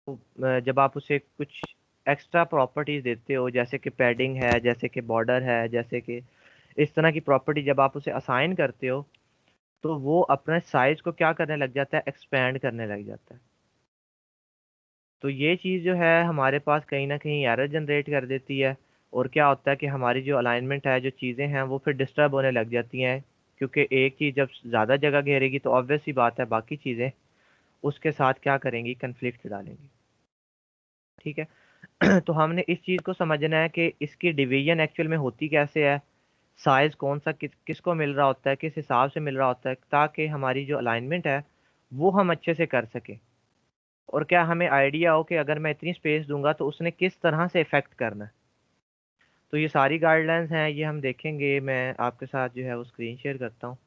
जब आप उसे कुछ एक्स्ट्रा प्रॉपर्टीज देते हो, जैसे कि पैडिंग है, जैसे कि बॉर्डर है, जैसे कि इस तरह की प्रॉपर्टी जब आप उसे असाइन करते हो, तो वो अपने साइज को क्या करने लग जाता है, एक्सपेंड करने लग जाता है। तो ये चीज़ जो है हमारे पास कहीं ना कहीं एरर जनरेट कर देती है। और क्या होता है कि हमारी जो अलाइनमेंट है, जो चीज़ें हैं, वो फिर डिस्टर्ब होने लग जाती हैं। क्योंकि एक चीज़ जब ज़्यादा जगह घेरेगी तो ऑब्वियस सी बात है बाकी चीज़ें उसके साथ क्या करेंगी, कन्फ्लिक्ट डालेंगी। ठीक है। तो हमने इस चीज़ को समझना है कि इसकी डिवीजन एक्चुअल में होती कैसे है, साइज कौन सा किसको मिल रहा होता है, किस हिसाब से मिल रहा होता है, ताकि हमारी जो अलाइनमेंट है वो हम अच्छे से कर सकें। और क्या हमें आइडिया हो कि अगर मैं इतनी स्पेस दूंगा तो उसने किस तरह से इफेक्ट करना है। तो ये सारी गाइडलाइंस हैं, ये हम देखेंगे। मैं आपके साथ जो है वो स्क्रीन शेयर करता हूँ।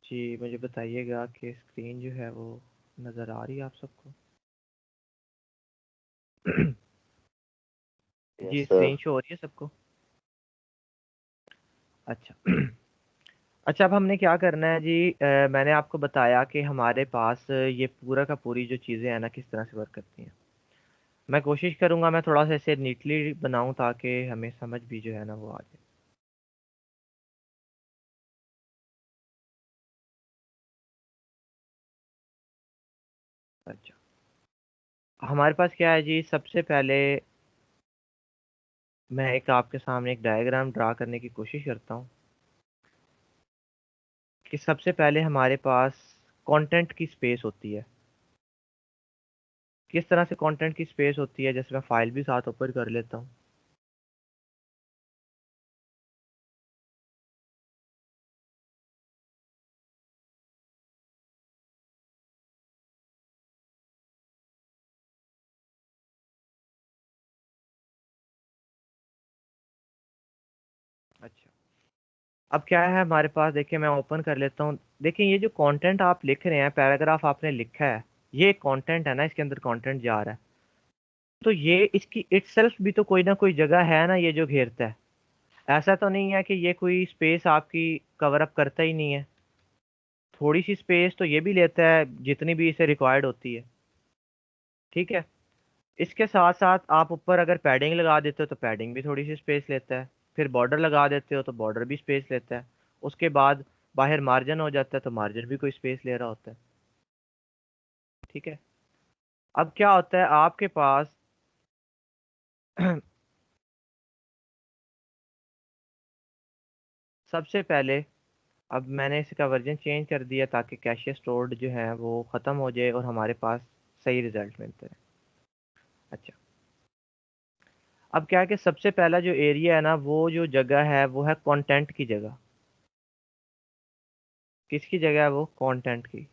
जी मुझे बताइएगा कि स्क्रीन जो है वो नज़र आ रही है आप सबको। यस जी सर। स्क्रीन शो हो रही है सबको। अच्छा। अच्छा, अब हमने क्या करना है जी, मैंने आपको बताया कि हमारे पास ये पूरा का पूरी जो चीज़ें हैं ना किस तरह से वर्क करती हैं। मैं कोशिश करूंगा मैं थोड़ा सा इसे नीटली बनाऊं ताकि हमें समझ भी जो है ना वो आ जाए। अच्छा, हमारे पास क्या है जी, सबसे पहले मैं एक आपके सामने एक डायग्राम ड्रा करने की कोशिश करता हूँ कि सबसे पहले हमारे पास कंटेंट की स्पेस होती है। किस तरह से कंटेंट की स्पेस होती है, जैसे मैं फाइल भी साथ ओपन कर लेता हूँ। अच्छा, अब क्या है हमारे पास, देखिए मैं ओपन कर लेता हूँ। देखिए ये जो कंटेंट आप लिख रहे हैं, पैराग्राफ आपने लिखा है, ये कंटेंट है ना, इसके अंदर कंटेंट जा रहा है। तो ये इसकी इटसेल्फ भी तो कोई ना कोई जगह है ना ये जो घेरता है। ऐसा तो नहीं है कि ये कोई स्पेस आपकी कवर अप करता ही नहीं है। थोड़ी सी स्पेस तो ये भी लेता है जितनी भी इसे रिक्वायर्ड होती है। ठीक है। इसके साथ साथ आप ऊपर अगर पैडिंग लगा देते हो तो पैडिंग भी थोड़ी सी स्पेस लेता है। फिर बॉर्डर लगा देते हो तो बॉर्डर भी स्पेस लेता है। उसके बाद बाहर मार्जिन हो जाता है तो मार्जिन भी कोई स्पेस ले रहा होता है। ठीक है। अब क्या होता है आपके पास सबसे पहले, अब मैंने इसका वर्जन चेंज कर दिया ताकि कैशे स्टोर्ड जो है वो ख़त्म हो जाए और हमारे पास सही रिजल्ट मिलते हैं। अच्छा, अब क्या है कि सबसे पहला जो एरिया है ना, वो जो जगह है वो है कंटेंट की जगह। किसकी जगह है वो, कंटेंट की।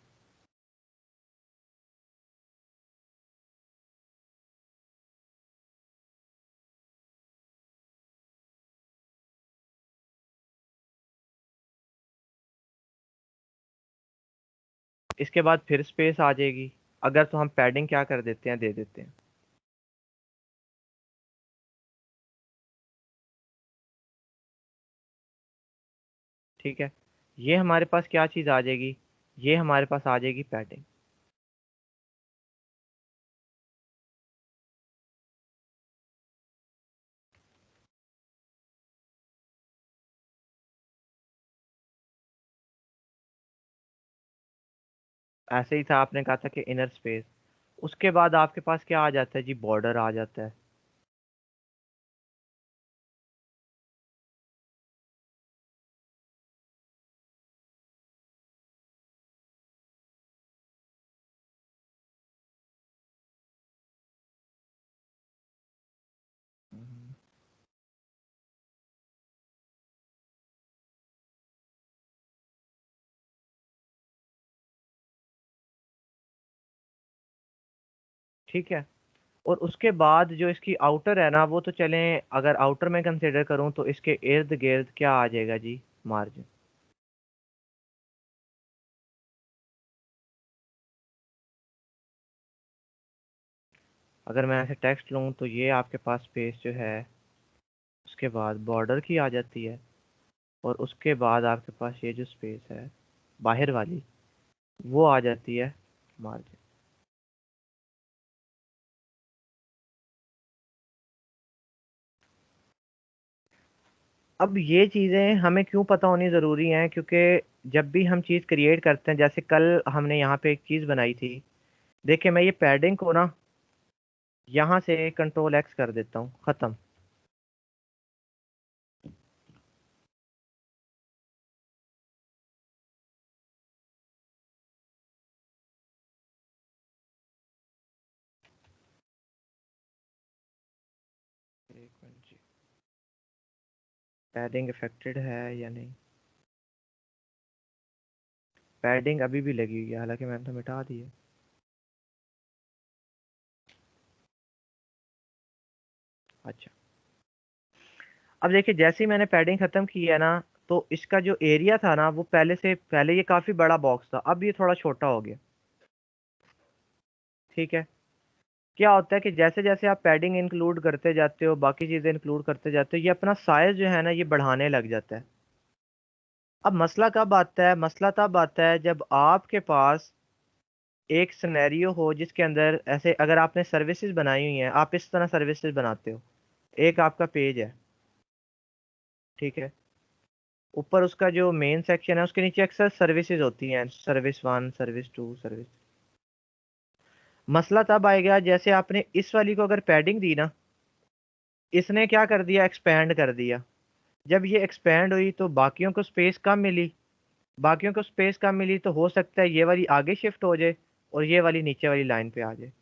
इसके बाद फिर स्पेस आ जाएगी, अगर तो हम पैडिंग क्या कर देते हैं, दे देते हैं। ठीक है। ये हमारे पास क्या चीज़ आ जाएगी, ये हमारे पास आ जाएगी पैडिंग। ऐसे ही था, आपने कहा था कि इनर स्पेस। उसके बाद आपके पास क्या आ जाता है जी, बॉर्डर आ जाता है। हम्म, ठीक है। और उसके बाद जो इसकी आउटर है ना, वो तो चलें, अगर आउटर में कंसिडर करूं तो इसके इर्द गिर्द क्या आ जाएगा जी, मार्जिन। अगर मैं ऐसे टेक्स्ट लूँ तो ये आपके पास स्पेस जो है, उसके बाद बॉर्डर की आ जाती है, और उसके बाद आपके पास ये जो स्पेस है बाहर वाली, वो आ जाती है मार्जिन। अब ये चीज़ें हमें क्यों पता होनी ज़रूरी हैं, क्योंकि जब भी हम चीज़ क्रिएट करते हैं, जैसे कल हमने यहाँ पे एक चीज़ बनाई थी। देखिए मैं ये पैडिंग को ना यहाँ से कंट्रोल एक्स कर देता हूँ, ख़त्म। एक मिनट जी, पैडिंग इफेक्टेड है या नहीं? पैडिंग अभी भी लगी हुई है, हालांकि मैंने तो मिटा दी है। अच्छा, अब देखिए जैसे ही मैंने पैडिंग ख़त्म की है ना, तो इसका जो एरिया था ना, वो पहले से पहले ये काफ़ी बड़ा बॉक्स था, अब ये थोड़ा छोटा हो गया। ठीक है। क्या होता है कि जैसे जैसे आप पैडिंग इंक्लूड करते जाते हो, बाकी चीज़ें इंक्लूड करते जाते हो, ये अपना साइज जो है ना ये बढ़ाने लग जाता है। अब मसला कब आता है? मसला तब आता है जब आपके पास एक सिनेरियो हो जिसके अंदर ऐसे, अगर आपने सर्विसेज बनाई हुई हैं, आप इस तरह सर्विसेज बनाते हो। एक आपका पेज है, ठीक है, ऊपर उसका जो मेन सेक्शन है उसके नीचे अक्सर सर्विसेज होती हैं, service one, service two, service. मसला तब आएगा जैसे आपने इस वाली को अगर पैडिंग दी ना, इसने क्या कर दिया, एक्सपैंड कर दिया। जब ये एक्सपैंड हुई तो बाकियों को स्पेस कम मिली। बाकियों को स्पेस कम मिली तो हो सकता है ये वाली आगे शिफ्ट हो जाए और ये वाली नीचे वाली लाइन पे आ जाए।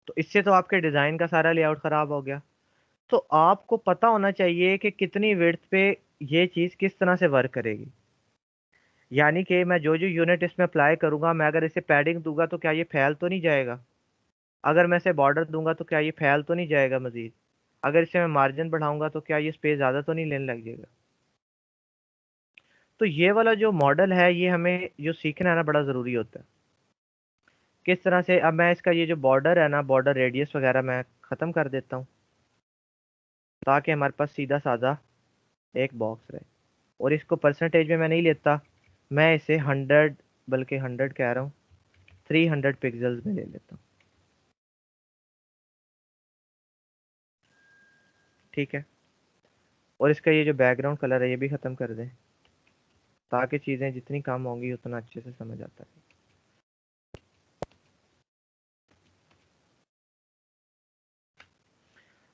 तो इससे तो आपके डिज़ाइन का सारा लेआउट ख़राब हो गया। तो आपको पता होना चाहिए कि कितनी विड्थ पे ये चीज़ किस तरह से वर्क करेगी। यानी कि मैं जो जो यूनिट इसमें अप्लाई करूंगा, मैं अगर इसे पैडिंग दूंगा तो क्या ये फैल तो नहीं जाएगा? अगर मैं इसे बॉर्डर दूंगा तो क्या ये फैल तो नहीं जाएगा मजीद? अगर इसे मैं मार्जिन बढ़ाऊंगा तो क्या ये स्पेस ज़्यादा तो नहीं लेने लग जाएगा? तो ये वाला जो मॉडल है, ये हमें जो सीखना है ना बड़ा ज़रूरी होता है। किस तरह से, अब मैं इसका ये जो बॉर्डर है ना, बॉर्डर रेडियस वगैरह मैं ख़त्म कर देता हूँ, ताकि हमारे पास सीधा साधा एक बॉक्स रहे। और इसको परसेंटेज में मैं नहीं लेता, मैं इसे 100, बल्कि 100 कह रहा हूँ, 300 पिक्सल्स में ले लेता हूँ। ठीक है। और इसका ये जो बैकग्राउंड कलर है ये भी ख़त्म कर दें, ताकि चीज़ें जितनी कम होंगी उतना अच्छे से समझ आता है।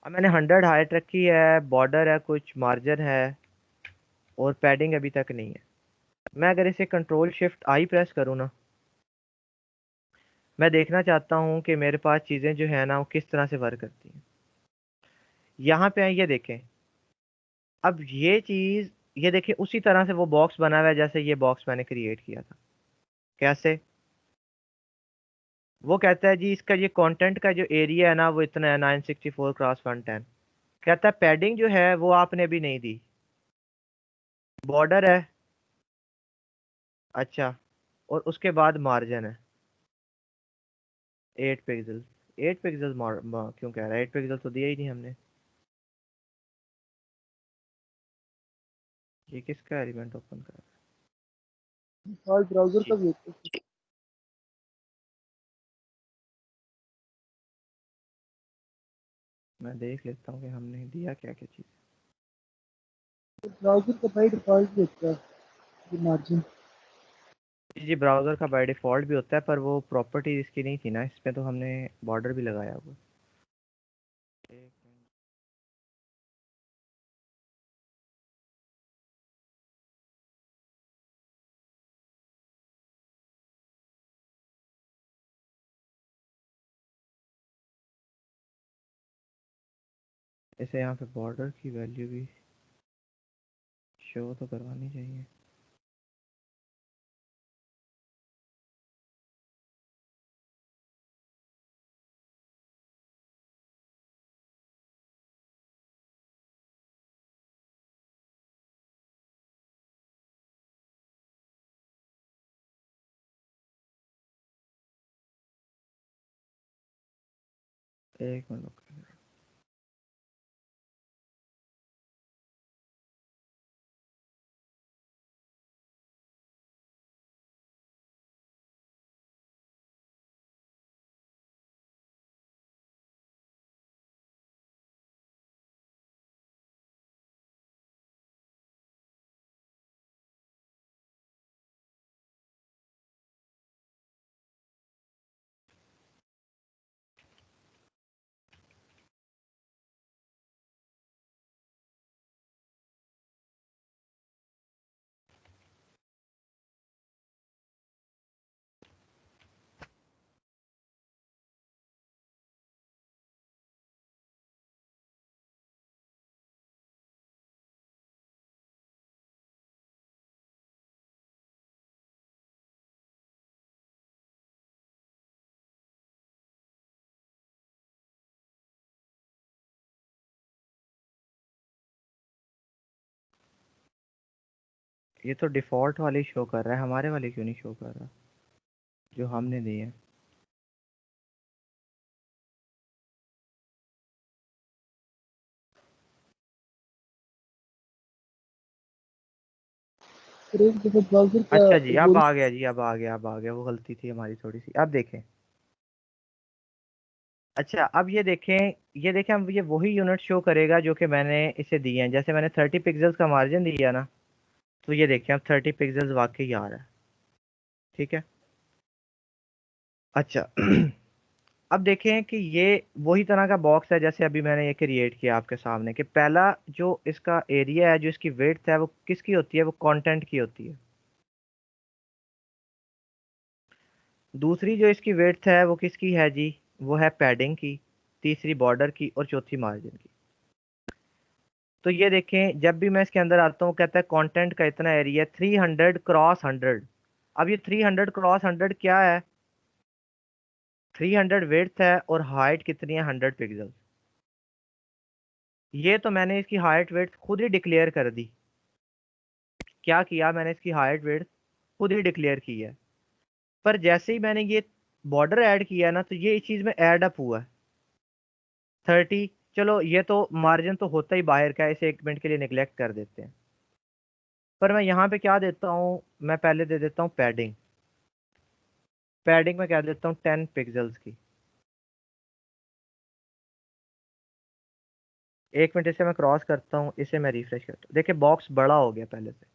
अब मैंने 100 हाइट रखी है, बॉर्डर है, कुछ मार्जिन है, और पैडिंग अभी तक नहीं है। मैं अगर इसे कंट्रोल शिफ्ट आई प्रेस करूँ ना, मैं देखना चाहता हूँ कि मेरे पास चीज़ें जो है ना वो किस तरह से वर्क करती हैं। यहाँ पे आइए देखें। अब ये चीज़, ये देखिए उसी तरह से वो बॉक्स बना हुआ है जैसे ये बॉक्स मैंने क्रिएट किया था। कैसे? वो कहता है जी इसका ये कंटेंट का जो एरिया है ना वो इतना है, 964 क्रॉस 110। कहता है पैडिंग जो है वो आपने अभी नहीं दी। बॉर्डर है, अच्छा, और उसके बाद मार्जिन है 8 पिक्सल। 8 पिक्सल क्यों कह रहा है? 8 पिक्सल तो दिया ही नहीं हमने। ये किसका एलिमेंट ओपन कर रहा और ब्राउजर है? का जी, भी होता है। मैं देख लेता हूँ कि हमने दिया क्या क्या चीज़। ब्राउजर का बाई डिफॉल्ट भी होता है ये मार्जिन। जी, ब्राउज़र का बाय डिफ़ॉल्ट भी होता है, पर वो प्रॉपर्टी इसकी नहीं थी ना, इसमें तो हमने बॉर्डर भी लगाया हुआ है। इसे यहाँ पे बॉर्डर की वैल्यू भी शो तो करवानी चाहिए। एक मिनट। ये तो डिफ़ॉल्ट वाली शो कर रहा है, हमारे वाले क्यों नहीं शो कर रहा जो हमने दी है? फिर एक दफा ब्राउजर का अच्छा जी, अब वो आ गया जी, अब आ गया, अब आ गया। वो गलती थी हमारी थोड़ी सी। अब देखें। अच्छा, अब ये देखें। ये देखें, हम ये वही यूनिट शो करेगा जो कि मैंने इसे दिए हैं। जैसे मैंने 30 पिक्सल्स का मार्जिन दिया ना, तो ये देखें अब 30 पिक्सल्स वाकई आ रहा है। ठीक है। अच्छा अब देखें कि ये वही तरह का बॉक्स है जैसे अभी मैंने ये क्रिएट किया आपके सामने, कि पहला जो इसका एरिया है, जो इसकी विड्थ है, वो किसकी होती है? वो कंटेंट की होती है। दूसरी जो इसकी विड्थ है वो किसकी है जी? वो है पैडिंग की। तीसरी बॉर्डर की, और चौथी मार्जिन की। तो ये देखें, जब भी मैं इसके अंदर आता हूँ कहता है कंटेंट का इतना एरिया 300 क्रॉस 100। अब ये 300 क्रॉस 100 क्या है? 300 विड्थ है और हाइट कितनी है? 100 पिक्सल। ये तो मैंने इसकी हाइट विड्थ खुद ही डिक्लेयर कर दी। क्या किया मैंने? इसकी हाइट विड्थ खुद ही डिक्लेयर की है। पर जैसे ही मैंने ये बॉर्डर ऐड किया ना, तो ये इस चीज में ऐड अप हुआ है 30। चलो, ये तो मार्जिन तो होता ही बाहर का है, इसे एक मिनट के लिए निगलेक्ट कर देते हैं। पर मैं यहाँ पे क्या देता हूँ? मैं पहले दे देता हूँ पैडिंग। पैडिंग में क्या देता हूँ? 10 पिक्सल्स की। एक मिनट, इसे मैं क्रॉस करता हूँ, इसे मैं रिफ्रेश करता हूँ। देखिए बॉक्स बड़ा हो गया पहले से।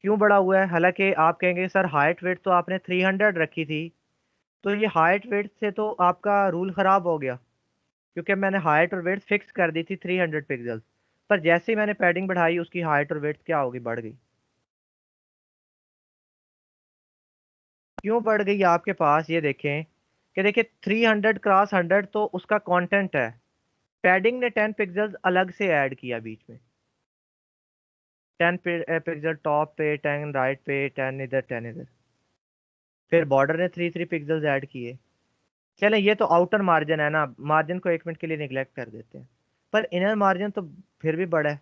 क्यों बड़ा हुआ है? हालांकि आप कहेंगे सर हाइट वेट तो आपने 300 रखी थी, तो ये हाइट वेट से तो आपका रूल खराब हो गया, क्योंकि मैंने हाइट और वेट फिक्स कर दी थी 300 पिक्सल। पर जैसे ही मैंने पैडिंग बढ़ाई, उसकी हाइट और वेट क्या होगी? बढ़ गई। क्यों बढ़ गई आपके पास? ये देखें कि देखिए 300 क्रॉस 100 तो उसका कंटेंट है। पैडिंग ने 10 पिक्सल अलग से ऐड किया बीच में। 10 पिक्सल टॉप पे, 10 राइट पे, 10 इधर, 10 इधर। फिर बॉर्डर ने 3 पिक्सल्स ऐड किए। चलें, ये तो आउटर मार्जिन है ना, मार्जिन को एक मिनट के लिए निगलेक्ट कर देते हैं। पर इनर मार्जिन तो फिर भी बड़ा है।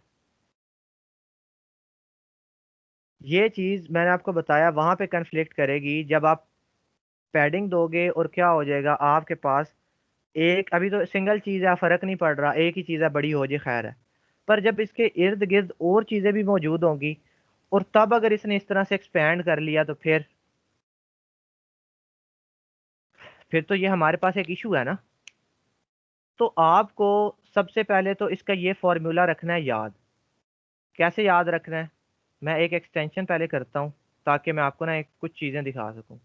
ये चीज मैंने आपको बताया वहां पे कन्फ्लिक्ट करेगी जब आप पैडिंग दोगे, और क्या हो जाएगा आपके पास? एक अभी तो सिंगल चीज है, फर्क नहीं पड़ रहा, एक ही चीज है, बड़ी हो जाए खैर है। पर जब इसके इर्द गिर्द और चीजें भी मौजूद होंगी, और तब अगर इसने इस तरह से एक्सपैंड कर लिया, तो फिर तो ये हमारे पास एक इशू है ना। तो आपको सबसे पहले तो इसका ये फॉर्मूला रखना है याद। कैसे याद रखना है? मैं एक एक्सटेंशन पहले करता हूँ, ताकि मैं आपको ना एक कुछ चीजें दिखा सकूं।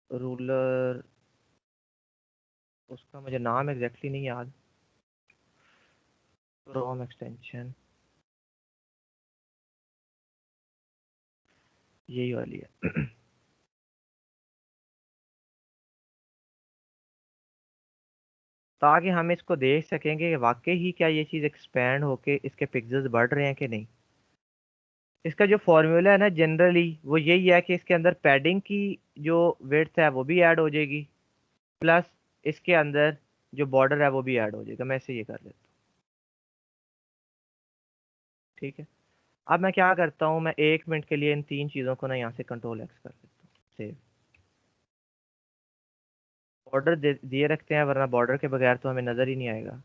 रूलर, उसका मुझे नाम एग्जैक्टली नहीं याद। रोम एक्सटेंशन यही वाली है। ताकि हम इसको देख सकेंगे कि वाकई ही क्या ये चीज़ एक्सपैंड होके इसके पिक्सेल्स बढ़ रहे हैं कि नहीं। इसका जो फॉर्मूला है ना, जनरली वो यही है कि इसके अंदर पैडिंग की जो विड्थ है वो भी ऐड हो जाएगी, प्लस इसके अंदर जो बॉर्डर है वो भी ऐड हो जाएगा। मैं इसे ये कर लेता हूँ। ठीक है। अब मैं क्या करता हूँ, मैं एक मिनट के लिए इन तीन चीज़ों को ना यहाँ से कंट्रोल एक्स कर लेता हूँ। सेव। बॉर्डर दिए रखते हैं, वरना बॉर्डर के बगैर तो हमें नज़र ही नहीं आएगा।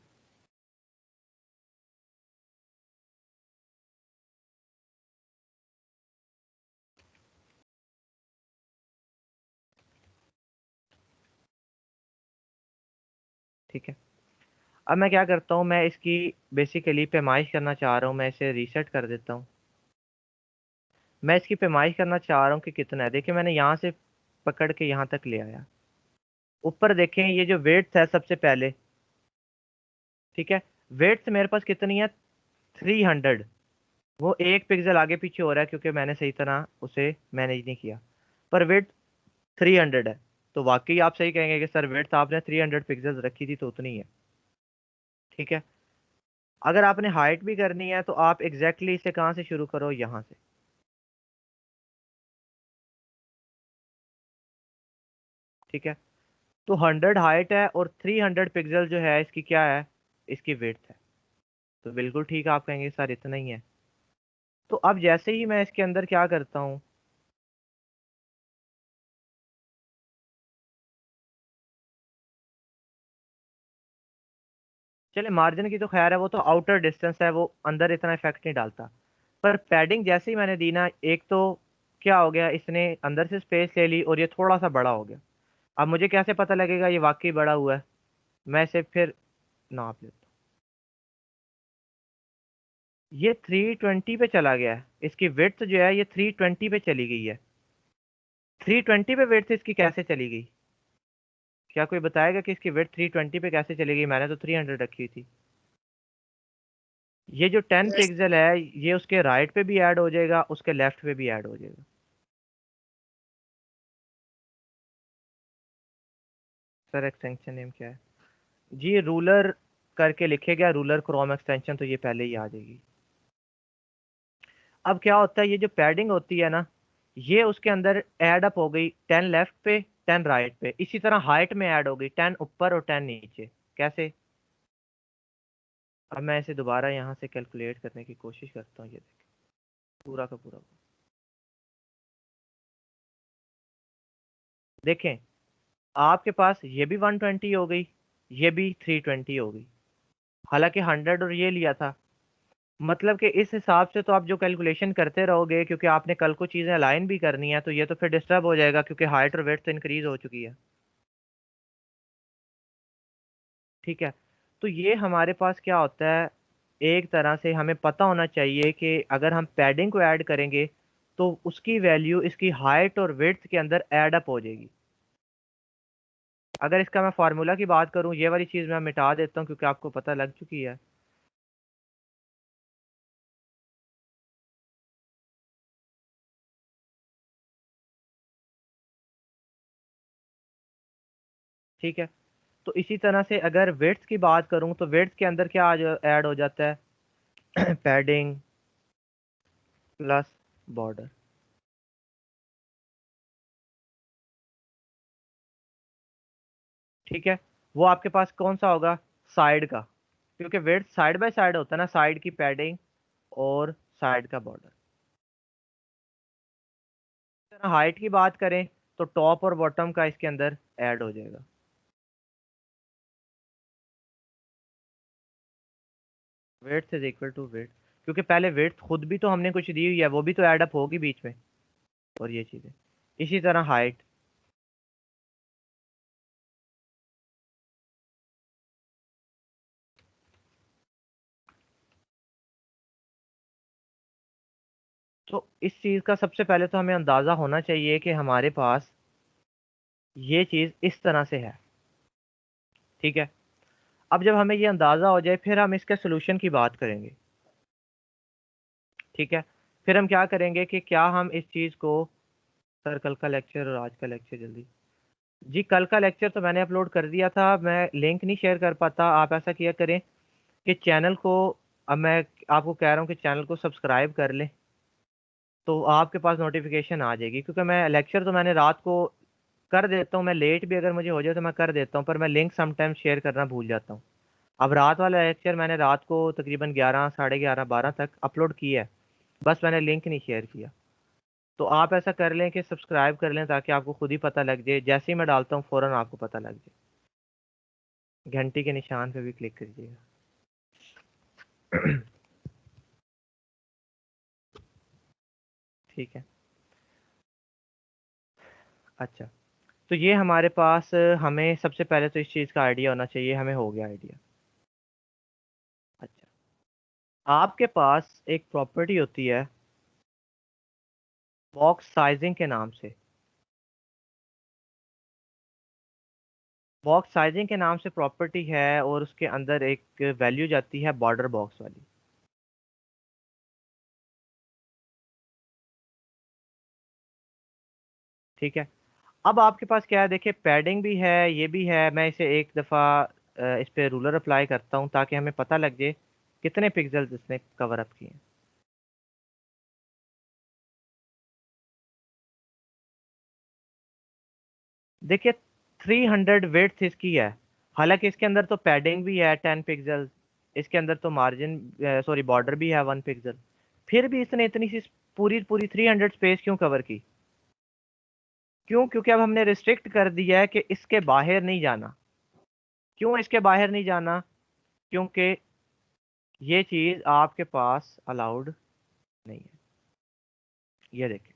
ठीक है, अब मैं क्या करता हूँ, मैं इसकी बेसिकली पैमाइश करना चाह रहा हूँ, मैं इसे रीसेट कर देता हूँ। मैं इसकी पैमाइश करना चाह रहा हूँ कि कितना है। देखिए मैंने यहाँ से पकड़ के यहाँ तक ले आया। ऊपर देखें, ये जो वेट्स है सबसे पहले, ठीक है, वेट्स मेरे पास कितनी है, 300। वो 1 पिक्सल आगे पीछे हो रहा है क्योंकि मैंने सही तरह उसे मैनेज नहीं किया, पर वेट 300 है। तो वाकई आप सही कहेंगे कि सर वेट आपने 300 पिक्सल रखी थी तो उतनी है। ठीक है, अगर आपने हाइट भी करनी है तो आप एग्जैक्टली इसे कहाँ से शुरू करो, यहाँ से। ठीक है, तो 100 हाइट है और 300 पिक्सल जो है इसकी क्या है, इसकी वेट है। तो बिल्कुल ठीक है, आप कहेंगे सर इतना ही है। तो अब जैसे ही मैं इसके अंदर क्या करता हूँ, चले मार्जिन की तो खैर है, वो तो आउटर डिस्टेंस है, वो अंदर इतना इफेक्ट नहीं डालता। पर पैडिंग जैसे ही मैंने दी ना, एक तो क्या हो गया, इसने अंदर से स्पेस ले ली और ये थोड़ा सा बड़ा हो गया। अब मुझे कैसे पता लगेगा ये वाकई बड़ा हुआ है, मैं इसे फिर नाप लेता हूँ। ये 320 पे चला गया है, इसकी विड्थ जो है ये 320 पे चली गई है। 320 पे विड्थ इसकी कैसे चली गई, क्या कोई बताएगा कि इसकी विड्थ 320 पे कैसे चली गई? मैंने तो 300 रखी हुई थी। ये जो 10 पिक्सल है ये उसके राइट पे भी ऐड हो जाएगा, उसके लेफ्ट पे भी ऐड हो जाएगा। सर एक्सटेंशन नेम क्या है? जी रूलर करके लिखेगा, रूलर क्रोम एक्सटेंशन, तो ये पहले ही आ जाएगी। अब क्या होता है, ये जो पैडिंग होती है ना, ये उसके अंदर ऐड अप हो गई, 10 लेफ्ट पे 10 राइट पे। इसी तरह हाइट में ऐड हो गई, 10 ऊपर और 10 नीचे। कैसे? अब मैं इसे दोबारा यहाँ से कैलकुलेट करने की कोशिश करता हूँ। ये देखें, पूरा का पूरा देखें, आपके पास ये भी 120 हो गई, ये भी 320 हो गई। हालांकि 100 और ये लिया था। मतलब कि इस हिसाब से तो आप जो कैलकुलेशन करते रहोगे, क्योंकि आपने कल को चीज़ें अलाइन भी करनी है, तो ये तो फिर डिस्टर्ब हो जाएगा, क्योंकि हाइट और वेट तो इंक्रीज हो चुकी है। ठीक है, तो ये हमारे पास क्या होता है, एक तरह से हमें पता होना चाहिए कि अगर हम पैडिंग को ऐड करेंगे तो उसकी वैल्यू इसकी हाइट और वेट के अंदर ऐड अप हो जाएगी। अगर इसका मैं फार्मूला की बात करूं, ये वाली चीज़ मैं मिटा देता हूं क्योंकि आपको पता लग चुकी है। ठीक है, तो इसी तरह से अगर वेट्स की बात करूं तो वेट्स के अंदर क्या ऐड हो जाता है पैडिंग प्लस बॉर्डर। ठीक है, वो आपके पास कौन सा होगा, साइड का, क्योंकि वेट साइड बाय साइड होता है ना, साइड की पैडिंग और साइड का बॉर्डर। हाइट की बात करें तो टॉप और बॉटम का इसके अंदर ऐड हो जाएगा। Weight is equal to weight, क्योंकि पहले वेट खुद भी तो हमने कुछ दी हुई है, वो भी तो ऐड अप होगी बीच में। और ये चीजें इसी तरह हाइट। तो इस चीज का सबसे पहले तो हमें अंदाजा होना चाहिए कि हमारे पास ये चीज इस तरह से है। ठीक है, अब जब हमें ये अंदाजा हो जाए फिर हम इसके सोल्यूशन की बात करेंगे। ठीक है, फिर हम क्या करेंगे कि क्या हम इस चीज को, सर कल का लेक्चर और आज का लेक्चर जल्दी। जी कल का लेक्चर तो मैंने अपलोड कर दिया था, मैं लिंक नहीं शेयर कर पाता। आप ऐसा किया करें कि चैनल को, अब मैं आपको कह रहा हूँ कि चैनल को सब्सक्राइब कर लें, तो आपके पास नोटिफिकेशन आ जाएगी। क्योंकि मैं लेक्चर तो मैंने रात को कर देता हूँ, मैं लेट भी अगर मुझे हो जाए तो मैं कर देता हूँ, पर मैं लिंक समटाइम शेयर करना भूल जाता हूँ। अब रात वाला लेक्चर मैंने रात को तकरीबन 11, साढ़े 11, 12 तक अपलोड किया है, बस मैंने लिंक नहीं शेयर किया। तो आप ऐसा कर लें कि सब्सक्राइब कर लें ताकि आपको खुद ही पता लग जाए, जैसे ही मैं डालता हूँ फौरन आपको पता लग जाए। घंटी के निशान पे भी क्लिक करिएगा। ठीक है। अच्छा, तो ये हमारे पास, हमें सबसे पहले तो इस चीज़ का आइडिया होना चाहिए, हमें हो गया आइडिया। अच्छा, आपके पास एक प्रॉपर्टी होती है बॉक्स साइजिंग के नाम से। बॉक्स साइजिंग के नाम से प्रॉपर्टी है और उसके अंदर एक वैल्यू जाती है बॉर्डर बॉक्स वाली। ठीक है। अब आपके पास क्या है, देखिए पैडिंग भी है, ये भी है। मैं इसे एक दफ़ा इस पे रूलर अप्लाई करता हूँ ताकि हमें पता लग जाए कितने पिक्सल्स इसने कवर अप किए हैं। देखिए 300 वेड्थ इसकी है। हालांकि इसके अंदर तो पैडिंग भी है 10 पिक्सल, इसके अंदर तो मार्जिन, सॉरी बॉर्डर भी है 1 पिक्सल। फिर भी इसने इतनी सी पूरी पूरी 300 स्पेस क्यों कवर की? क्यों? क्योंकि अब हमने रिस्ट्रिक्ट कर दिया है कि इसके बाहर नहीं जाना। क्यों इसके बाहर नहीं जाना? क्योंकि ये चीज आपके पास अलाउड नहीं है। ये देखिए,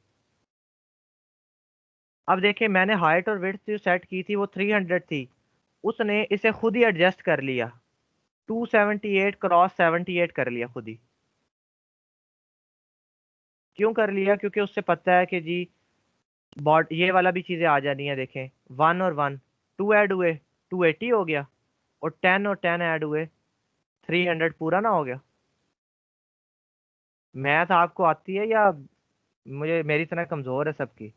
अब देखिए मैंने हाइट और विड्थ जो सेट की थी वो 300 थी, उसने इसे खुद ही एडजस्ट कर लिया, 278 क्रॉस 78 कर लिया खुद ही। क्यों कर लिया? क्योंकि उससे पता है कि जी बॉड ये वाला भी चीजें आ जानी है। देखें 1 और 1, 2 ऐड हुए 280 हो गया, और 10 और 10 ऐड हुए 300 पूरा ना हो गया। मैथ आपको आती है या मुझे मेरी तरह कमजोर है सबकी?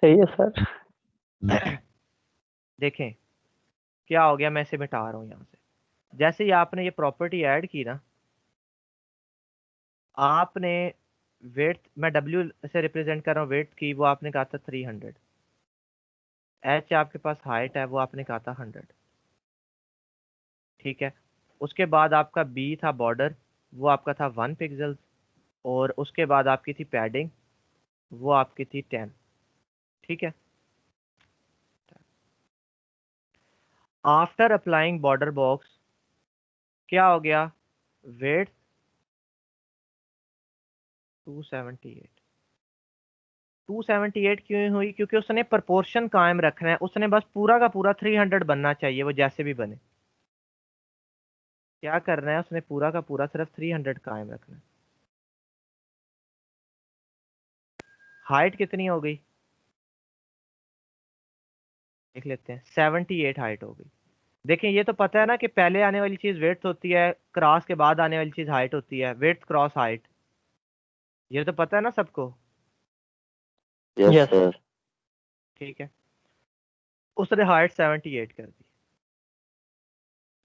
सही है सर। देखें क्या हो गया, मैं इसे मिटा रहा हूँ यहाँ से। जैसे ही आपने ये प्रॉपर्टी ऐड की ना, आपने वेट, मैं डब्ल्यू से रिप्रेजेंट कर रहा हूँ वेट की, वो आपने कहा था 300। एच आपके पास हाइट है, वो आपने कहा था 100। ठीक है। उसके बाद आपका बी था बॉर्डर, वो आपका था 1 पिक्सल। और उसके बाद आपकी थी पैडिंग, वो आपकी थी 10। ठीक है। आफ्टर अप्लाइंग बॉर्डर बॉक्स क्या हो गया? वेट 278। 278 क्यों हुई? क्योंकि उसने प्रपोर्शन कायम रखना है, उसने बस पूरा का पूरा 300 बनना चाहिए, वो जैसे भी बने। क्या करना है उसने? पूरा का पूरा सिर्फ 300 कायम रखना है। हाइट कितनी हो गई देख लेते हैं, 78 हाइट हो गई। देखें ये तो पता है ना कि पहले आने वाली चीज वेट होती है, क्रॉस के बाद आने वाली चीज हाइट होती है, वेट क्रॉस हाइट। ये तो पता है ना सबको? Yes yes, sir. ठीक है। उसने हाइट 78 कर दी।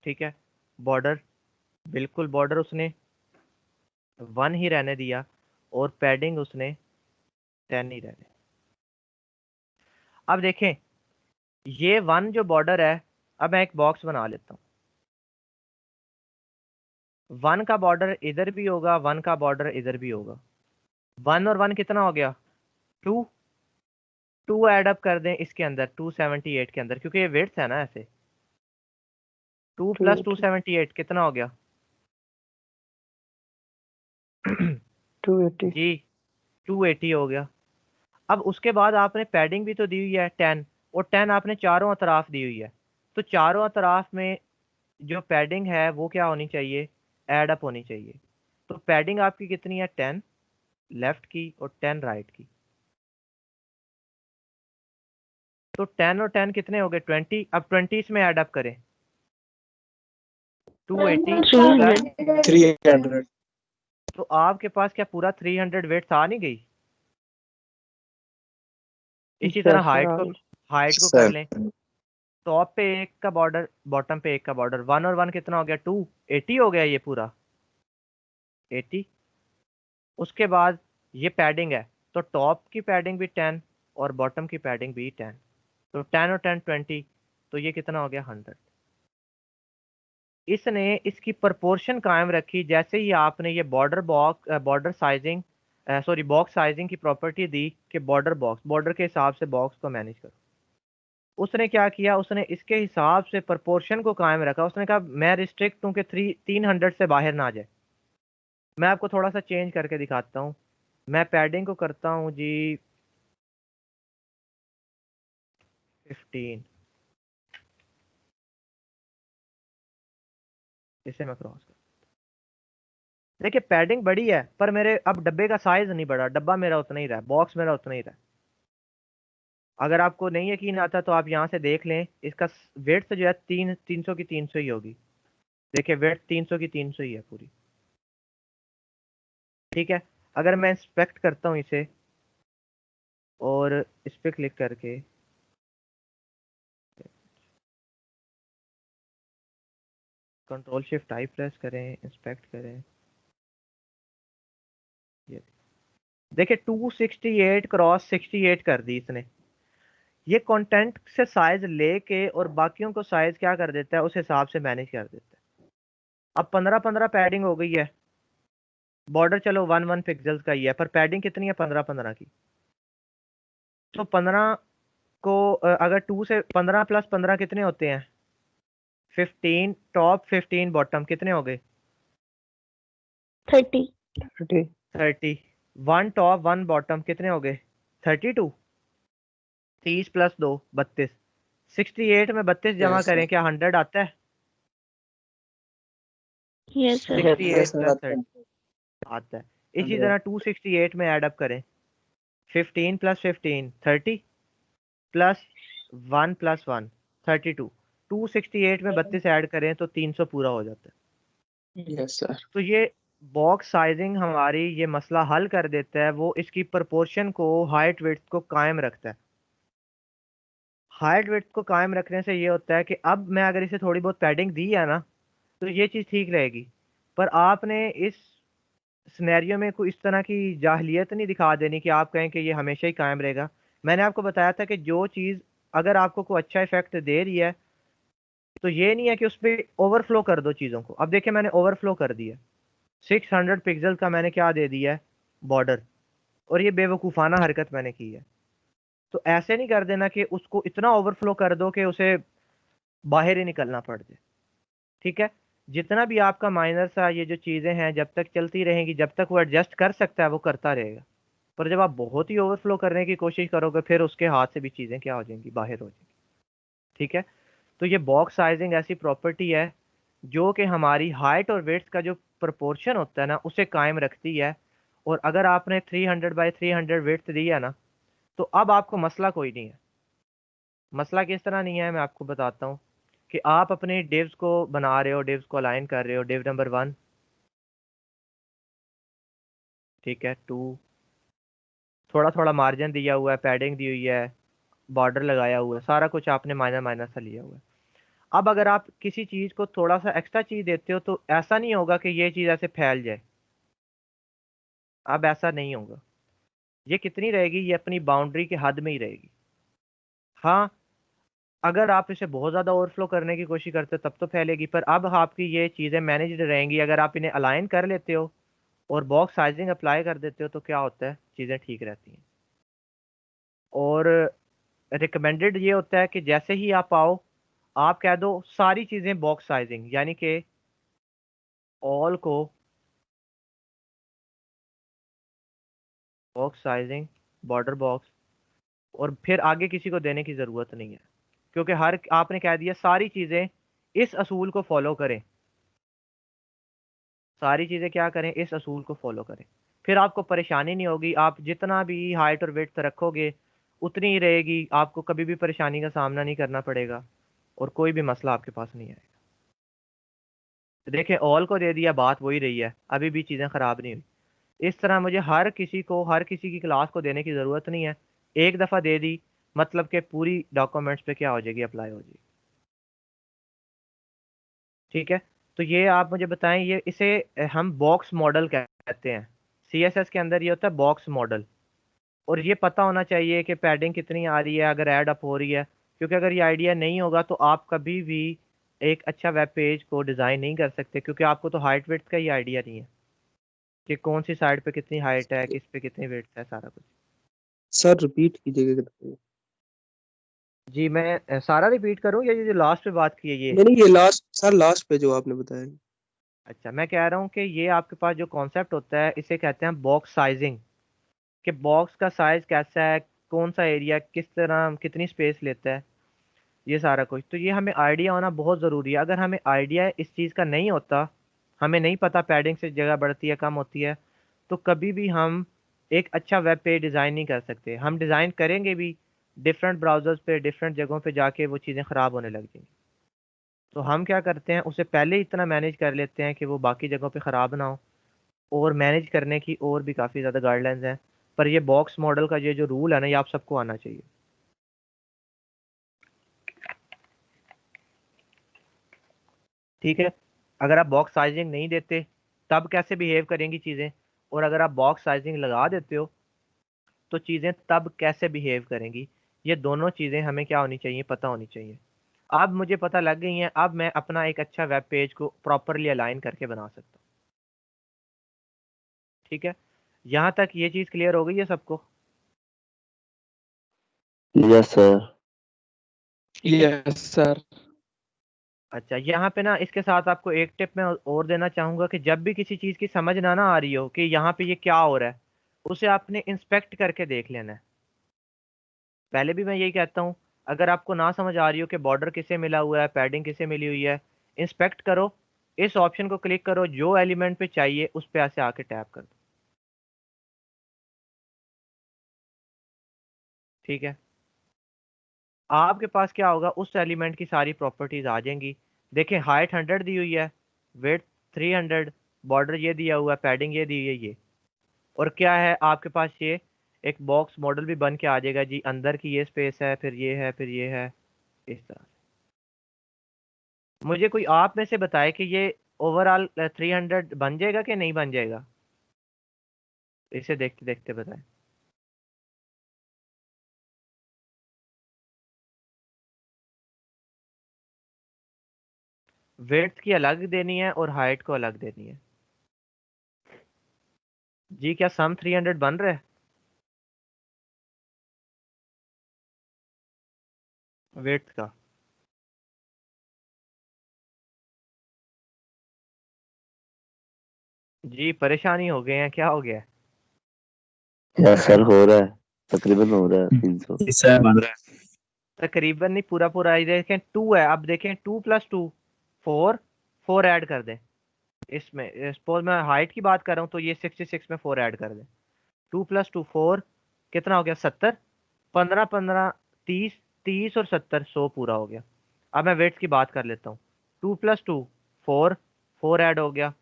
ठीक है। बॉर्डर, बिल्कुल बॉर्डर उसने 1 ही रहने दिया, और पैडिंग उसने 10 ही रहने। अब देखें ये 1 जो बॉर्डर है, अब मैं एक बॉक्स बना लेता हूँ। 1 का बॉर्डर इधर भी होगा, 1 का बॉर्डर इधर भी होगा। 1 और 1 कितना हो गया? 2। 2 ऐड अप कर दें इसके अंदर 278 के अंदर, क्योंकि ये विड्थ है ना ऐसे। 2 प्लस 278 कितना हो गया? 280। जी 280 हो गया। अब उसके बाद आपने पैडिंग भी तो दी हुई है 10, और 10 आपने चारों अतराफ दी हुई है। तो चारों अतराफ में जो पैडिंग है वो क्या होनी चाहिए? ऐड अप होनी चाहिए। तो पैडिंग आपकी कितनी है? 10 लेफ्ट की और 10 राइट की। तो 10 और 10 कितने हो गए? 20। अब 20 इसमें ऐड अप करें, 280 प्लस। 300। तो आपके पास क्या पूरा 300 वेट्स आ नहीं गई? इसी तरह यस सर, आगे। हाइट को कर सर लें। टॉप पे एक का बॉर्डर, बॉटम पे एक का बॉर्डर, 1 और 1 कितना हो गया? 280 हो गया ये पूरा 80। उसके बाद ये पैडिंग है, तो टॉप की पैडिंग भी 10 और बॉटम की पैडिंग भी 10। तो 10 और 10 20, तो ये कितना हो गया? 100। इसने इसकी प्रोपोर्शन कायम रखी। जैसे ही आपने ये border sizing sorry box sizing की प्रॉपर्टी दी कि बॉर्डर के हिसाब से बॉक्स को मैनेज करो, उसने क्या किया, उसने इसके हिसाब से प्रोपोर्शन को कायम रखा। उसने कहा मैं रिस्ट्रिक्ट हूं कि 300 से बाहर ना जाए। मैं आपको थोड़ा सा चेंज करके दिखाता हूँ। मैं पैडिंग को करता हूँ जी 15। इसे मैं क्रॉस कर, देखिए पैडिंग बड़ी है पर मेरे अब डब्बे का साइज नहीं बढ़ा, डब्बा मेरा उतना ही रहा, बॉक्स मेरा उतना ही रहा। अगर आपको नहीं यकीन आता तो आप यहाँ से देख लें, इसका वेट जो है 300 की 300 ही होगी। देखिए वेट 300 की 300 ही है पूरी। ठीक है, अगर मैं इंस्पेक्ट करता हूँ इसे और इस पे क्लिक करके कंट्रोल शिफ्ट आई प्रेस करें, इंस्पेक्ट करें, ये देखिए 268 क्रॉस 68 कर दी इसने। ये कंटेंट से साइज लेके और बाकियों को साइज क्या कर देता है, उस हिसाब से मैनेज कर देता है। अब 15-15 पैडिंग हो गई है। बॉर्डर चलो 1-1 पिक्सल्स का ही है, पर पैडिंग कितनी है, 15-15 की। तो 15 को अगर 2 से 15 प्लस 15 कितने होते हैं, 15 टॉप 15 बॉटम, कितने हो गए, 30। 30। 1 टॉप 1 बॉटम कितने हो गए, 32। 30 प्लस 2 32। 68 में 32 जमा Yes, करें, sir. क्या 100 आता है, Yes, sir. Yes, 68 sir. Plus 30 आता है। इसी 100. तरह 268 में ऐड अप करें, 15 प्लस 15 30 प्लस 1 प्लस 1 32। 268 में 32 ऐड करें तो 300 पूरा हो जाता है। Yes, sir. तो ये बॉक्स साइजिंग हमारी ये मसला हल कर देता है। वो इसकी प्रोपोर्शन को, हाइट विड्थ को कायम रखता है। हाइट विड्थ को कायम रखने से ये होता है कि अब मैं अगर इसे थोड़ी बहुत पैडिंग दी है ना, तो ये चीज़ ठीक रहेगी। पर आपने इस सिनेरियो में कोई इस तरह की जाहिलियत नहीं दिखा देनी कि आप कहें कि ये हमेशा ही कायम रहेगा। मैंने आपको बताया था कि जो चीज़ अगर आपको कोई अच्छा इफेक्ट दे रही है, तो ये नहीं है कि उस पर ओवरफ्लो कर दो चीज़ों को। अब देखिए मैंने ओवरफ्लो कर दिया, 600 पिक्सल का मैंने क्या दे दिया है, बॉर्डर, और ये बेवकूफ़ाना हरकत मैंने की है। तो ऐसे नहीं कर देना कि उसको इतना ओवरफ्लो कर दो कि उसे बाहर ही निकलना पड़ जाए। ठीक है, जितना भी आपका माइनर सा ये जो चीज़ें हैं जब तक चलती रहेंगी, जब तक वो एडजस्ट कर सकता है वो करता रहेगा। पर जब आप बहुत ही ओवरफ्लो करने की कोशिश करोगे, फिर उसके हाथ से भी चीज़ें क्या हो जाएंगी, बाहर हो जाएंगी। ठीक है, तो ये बॉक्स साइजिंग ऐसी प्रॉपर्टी है जो कि हमारी हाइट और वेट्स का जो प्रोपोर्शन होता है ना, उसे कायम रखती है। और अगर आपने 300 बाई 300 वेट्स दिया ना, तो अब आपको मसला कोई नहीं है। मसला किस तरह नहीं है, मैं आपको बताता हूँ कि आप अपने डिव्स को बना रहे हो, डिव्स को अलाइन कर रहे हो, डिव नंबर 1, ठीक है, 2, थोड़ा थोड़ा मार्जिन दिया हुआ है, पैडिंग दी हुई है, बॉर्डर लगाया हुआ है, सारा कुछ आपने माइनर माइनर सा लिया हुआ है। अब अगर आप किसी चीज़ को थोड़ा सा एक्स्ट्रा चीज़ देते हो, तो ऐसा नहीं होगा कि ये चीज़ ऐसे फैल जाए। अब ऐसा नहीं होगा, ये कितनी रहेगी, ये अपनी बाउंड्री के हद में ही रहेगी। हाँ, अगर आप इसे बहुत ज़्यादा ओवरफ्लो करने की कोशिश करते हो तब तो फैलेगी, पर अब आपकी ये चीज़ें मैनेज्ड रहेंगी। अगर आप इन्हें अलाइन कर लेते हो और बॉक्स साइजिंग अप्लाई कर देते हो, तो क्या होता है, चीज़ें ठीक रहती हैं। और रिकमेंडेड ये होता है कि जैसे ही आप आओ, आप कह दो सारी चीज़ें बॉक्स साइजिंग, यानी कि ऑल को बॉक्स साइजिंग, बॉर्डर बॉक्स, और फिर आगे किसी को देने की ज़रूरत नहीं है, क्योंकि हर आपने कह दिया सारी चीज़ें इस असूल को फॉलो करें। सारी चीज़ें क्या करें, इस असूल को फॉलो करें। फिर आपको परेशानी नहीं होगी। आप जितना भी हाइट और वेट रखोगे उतनी ही रहेगी, आपको कभी भी परेशानी का सामना नहीं करना पड़ेगा और कोई भी मसला आपके पास नहीं आएगा। तो देखिए ऑल को दे दिया, बात वही रही है, अभी भी चीज़ें ख़राब नहीं हुई। इस तरह मुझे हर किसी को, हर किसी की क्लास को देने की ज़रूरत नहीं है। एक दफ़ा दे दी मतलब कि पूरी डॉक्यूमेंट्स पे क्या हो जाएगी, अप्लाई हो जाएगी। ठीक है, तो ये आप मुझे बताएं, ये इसे हम बॉक्स मॉडल कहते हैं। सीएसएस के अंदर ये होता है बॉक्स मॉडल। और ये पता होना चाहिए कि पैडिंग कितनी आ रही है अगर ऐड अप हो रही है, क्योंकि अगर ये आइडिया नहीं होगा तो आप कभी भी एक अच्छा वेब पेज को डिज़ाइन नहीं कर सकते, क्योंकि आपको तो हाइट विड्थ का ही आइडिया नहीं है कि कौन सी साइड पे कितनी हाइट है, किस पे कितनी विड्थ है, सारा कुछ। सर रिपीट कीजिएगा कितना? जी मैं सारा रिपीट करूं या ये जो लास्ट पे बात की है ये? नहीं नहीं, ये लास्ट सर, लास्ट पे जो आपने बताया। अच्छा, मैं कह रहा हूँ कि ये आपके पास जो कॉन्सेप्ट होता है इसे कहते हैं बॉक्स साइजिंग, कि बॉक्स का साइज कैसा है, कौन सा एरिया किस तरह कितनी स्पेस लेता है, ये सारा कुछ। तो ये हमें आइडिया होना बहुत ज़रूरी है। अगर हमें आइडिया इस चीज़ का नहीं होता, हमें नहीं पता पैडिंग से जगह बढ़ती है कम होती है, तो कभी भी हम एक अच्छा वेब पेज डिज़ाइन नहीं कर सकते। हम डिज़ाइन करेंगे भी, डिफरेंट ब्राउज़र्स पे डिफरेंट जगहों पे जाके वो चीज़ें ख़राब होने लग जाएंगी। तो हम क्या करते हैं, उसे पहले ही इतना मैनेज कर लेते हैं कि वो बाकी जगहों पे ख़राब ना हो। और मैनेज करने की और भी काफ़ी ज़्यादा गाइडलाइंस हैं, पर ये बॉक्स मॉडल का ये जो रूल है ना, ये आप सबको आना चाहिए। ठीक है। अगर आप बॉक्स साइजिंग नहीं देते तब कैसे बिहेव करेंगी चीज़ें, और अगर आप बॉक्स साइजिंग लगा देते हो तो चीज़ें तब कैसे बिहेव करेंगी, ये दोनों चीज़ें हमें क्या होनी चाहिए, पता होनी चाहिए। अब मुझे पता लग गई हैं, अब मैं अपना एक अच्छा वेब पेज को प्रॉपरली अलाइन करके बना सकता हूँ। ठीक है, यहाँ तक ये चीज़ क्लियर हो गई है सबको? Yes sir. ठीक है। Yes sir. अच्छा, यहाँ पे ना इसके साथ आपको एक टिप मैं और देना चाहूंगा कि जब भी किसी चीज़ की समझ ना आ रही हो कि यहाँ पे ये क्या हो रहा है, उसे आपने इंस्पेक्ट करके देख लेना है। पहले भी मैं यही कहता हूँ, अगर आपको ना समझ आ रही हो कि बॉर्डर किसे मिला हुआ है, पैडिंग किसे मिली हुई है, इंस्पेक्ट करो, इस ऑप्शन को क्लिक करो, जो एलिमेंट पे चाहिए उस पे ऐसे आके टैप कर दो। ठीक है, आपके पास क्या होगा, उस एलिमेंट की सारी प्रॉपर्टीज आ जाएंगी। देखें, हाइट 100 दी हुई है, वेट 300, बॉर्डर ये दिया हुआ है, पैडिंग ये दी हुई है, ये और क्या है आपके पास, ये एक बॉक्स मॉडल भी बन के आ जाएगा जी, अंदर की ये स्पेस है, फिर ये है, फिर ये है, इस तरह से। मुझे कोई आप में से बताए कि ये ओवरऑल 300 बन जाएगा कि नहीं बन जाएगा, इसे देखते देखते बताएं। वेट की अलग देनी है और हाइट को अलग देनी है। जी क्या सम 300 बन रहा है वेट का? जी परेशानी हो गए हैं, क्या हो गया है? यस सर, हो रहा है। तकरीबन हो रहा है 300। हिस्सा बन रहा है। तकरीबन नहीं, पूरा पूरा। ये देखें 2 है, अब देखें 2 + 2 4, 4 ऐड कर दें इसमें। सपोज मैं हाइट की बात कर रहा हूँ तो ये 66 में 4 ऐड कर दें। 2 + 2 4, कितना हो गया, 70। 15 15 30, 30 और 70, 100 पूरा हो गया। अब मैं वेट्स की बात कर लेता हूँ। 2 + 2 4, 4 ऐड हो गया।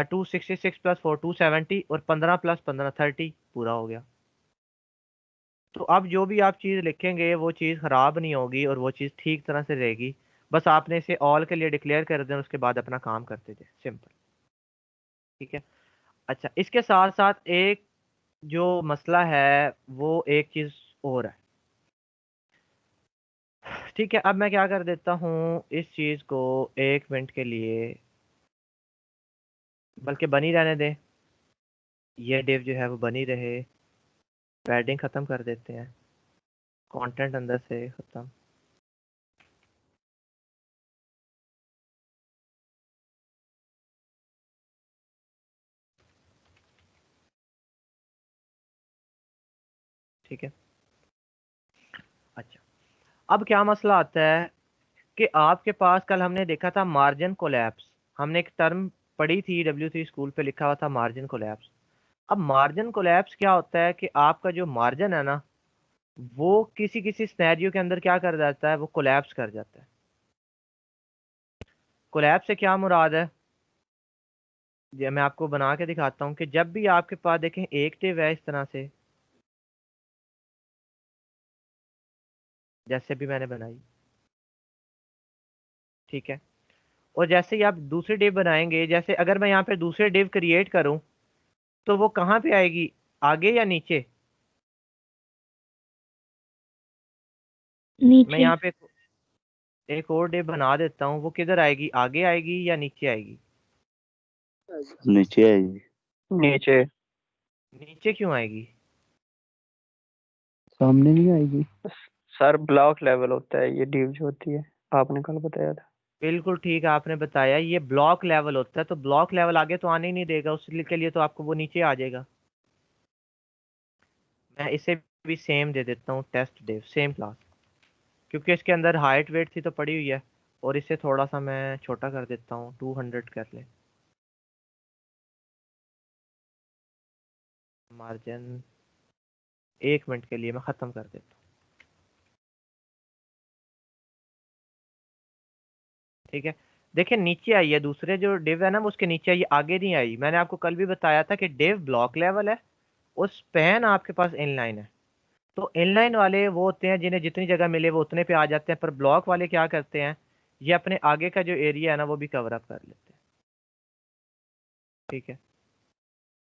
266 + 4 270, और 15 + 15 30 पूरा हो गया। तो अब जो भी आप चीज़ लिखेंगे वो चीज़ ख़राब नहीं होगी और वो चीज़ ठीक तरह से रहेगी। बस आपने इसे ऑल के लिए डिक्लेयर कर दें, उसके बाद अपना काम करते जाए, सिंपल। ठीक है। अच्छा, इसके साथ साथ एक जो मसला है वो एक चीज़ और है। ठीक है, अब मैं क्या कर देता हूँ, इस चीज़ को 1 मिनट के लिए, बल्कि बनी रहने दें, ये डिव जो है वो बनी रहे। पैडिंग ख़त्म कर देते हैं, कंटेंट अंदर से ख़त्म। ठीक है। अच्छा, अब क्या मसला आता है कि आपके पास, कल हमने देखा था मार्जिन कोलैप्स, हमने एक टर्म पढ़ी थी, W3 स्कूल पे लिखा हुआ था मार्जिन कोलैप्स। अब मार्जिन कोलैप्स क्या होता है कि आपका जो मार्जिन है ना, वो किसी किसी सिनेरियो के अंदर क्या कर जाता है, वो कोलैप्स कर जाता है। कोलैप्स से क्या मुराद है, ये मैं आपको बना के दिखाता हूँ कि जब भी आपके पास देखें एक टिव है इस तरह से, जैसे भी मैंने बनाई, ठीक है। और जैसे ही आप दूसरी डिव बनाएंगे, जैसे अगर मैं यहाँ पे दूसरी डिव क्रिएट करूँ, तो वो कहाँ पे आएगी, आगे या नीचे? मैं नीचे। यहाँ पे एक और डिव बना देता हूँ, वो किधर आएगी, आगे आएगी या नीचे आएगी? नीचे आएगी। नीचे। नीचे क्यों आएगी? सामने नहीं आएगी। सर ब्लॉक लेवल होता है ये डिव जो होती है, आपने कल बताया था। बिल्कुल ठीक है, आपने बताया ये ब्लॉक लेवल होता है, तो ब्लॉक लेवल आगे तो आने ही नहीं देगा, उसके लिए तो आपको वो नीचे आ जाएगा। मैं इसे भी सेम दे देता हूँ, टेस्ट डिव सेम क्लास, क्योंकि इसके अंदर हाइट वेट थी तो पड़ी हुई है। और इसे थोड़ा सा मैं छोटा कर देता हूँ, 200 कर ले मार्जिन। 1 मिनट के लिए मैं ख़त्म कर देता हूँ, ठीक है। देखिए नीचे आई है, दूसरे जो डिव है ना वो उसके नीचे आई, आगे नहीं आई। मैंने आपको कल भी बताया था कि डिव ब्लॉक लेवल है और स्पैन आपके पास इनलाइन है। तो इनलाइन वाले वो होते हैं जिन्हें जितनी जगह मिले वो उतने पे आ जाते हैं, पर ब्लॉक वाले क्या करते हैं, ये अपने आगे का जो एरिया है ना वो भी कवर अप कर लेते हैं, ठीक है।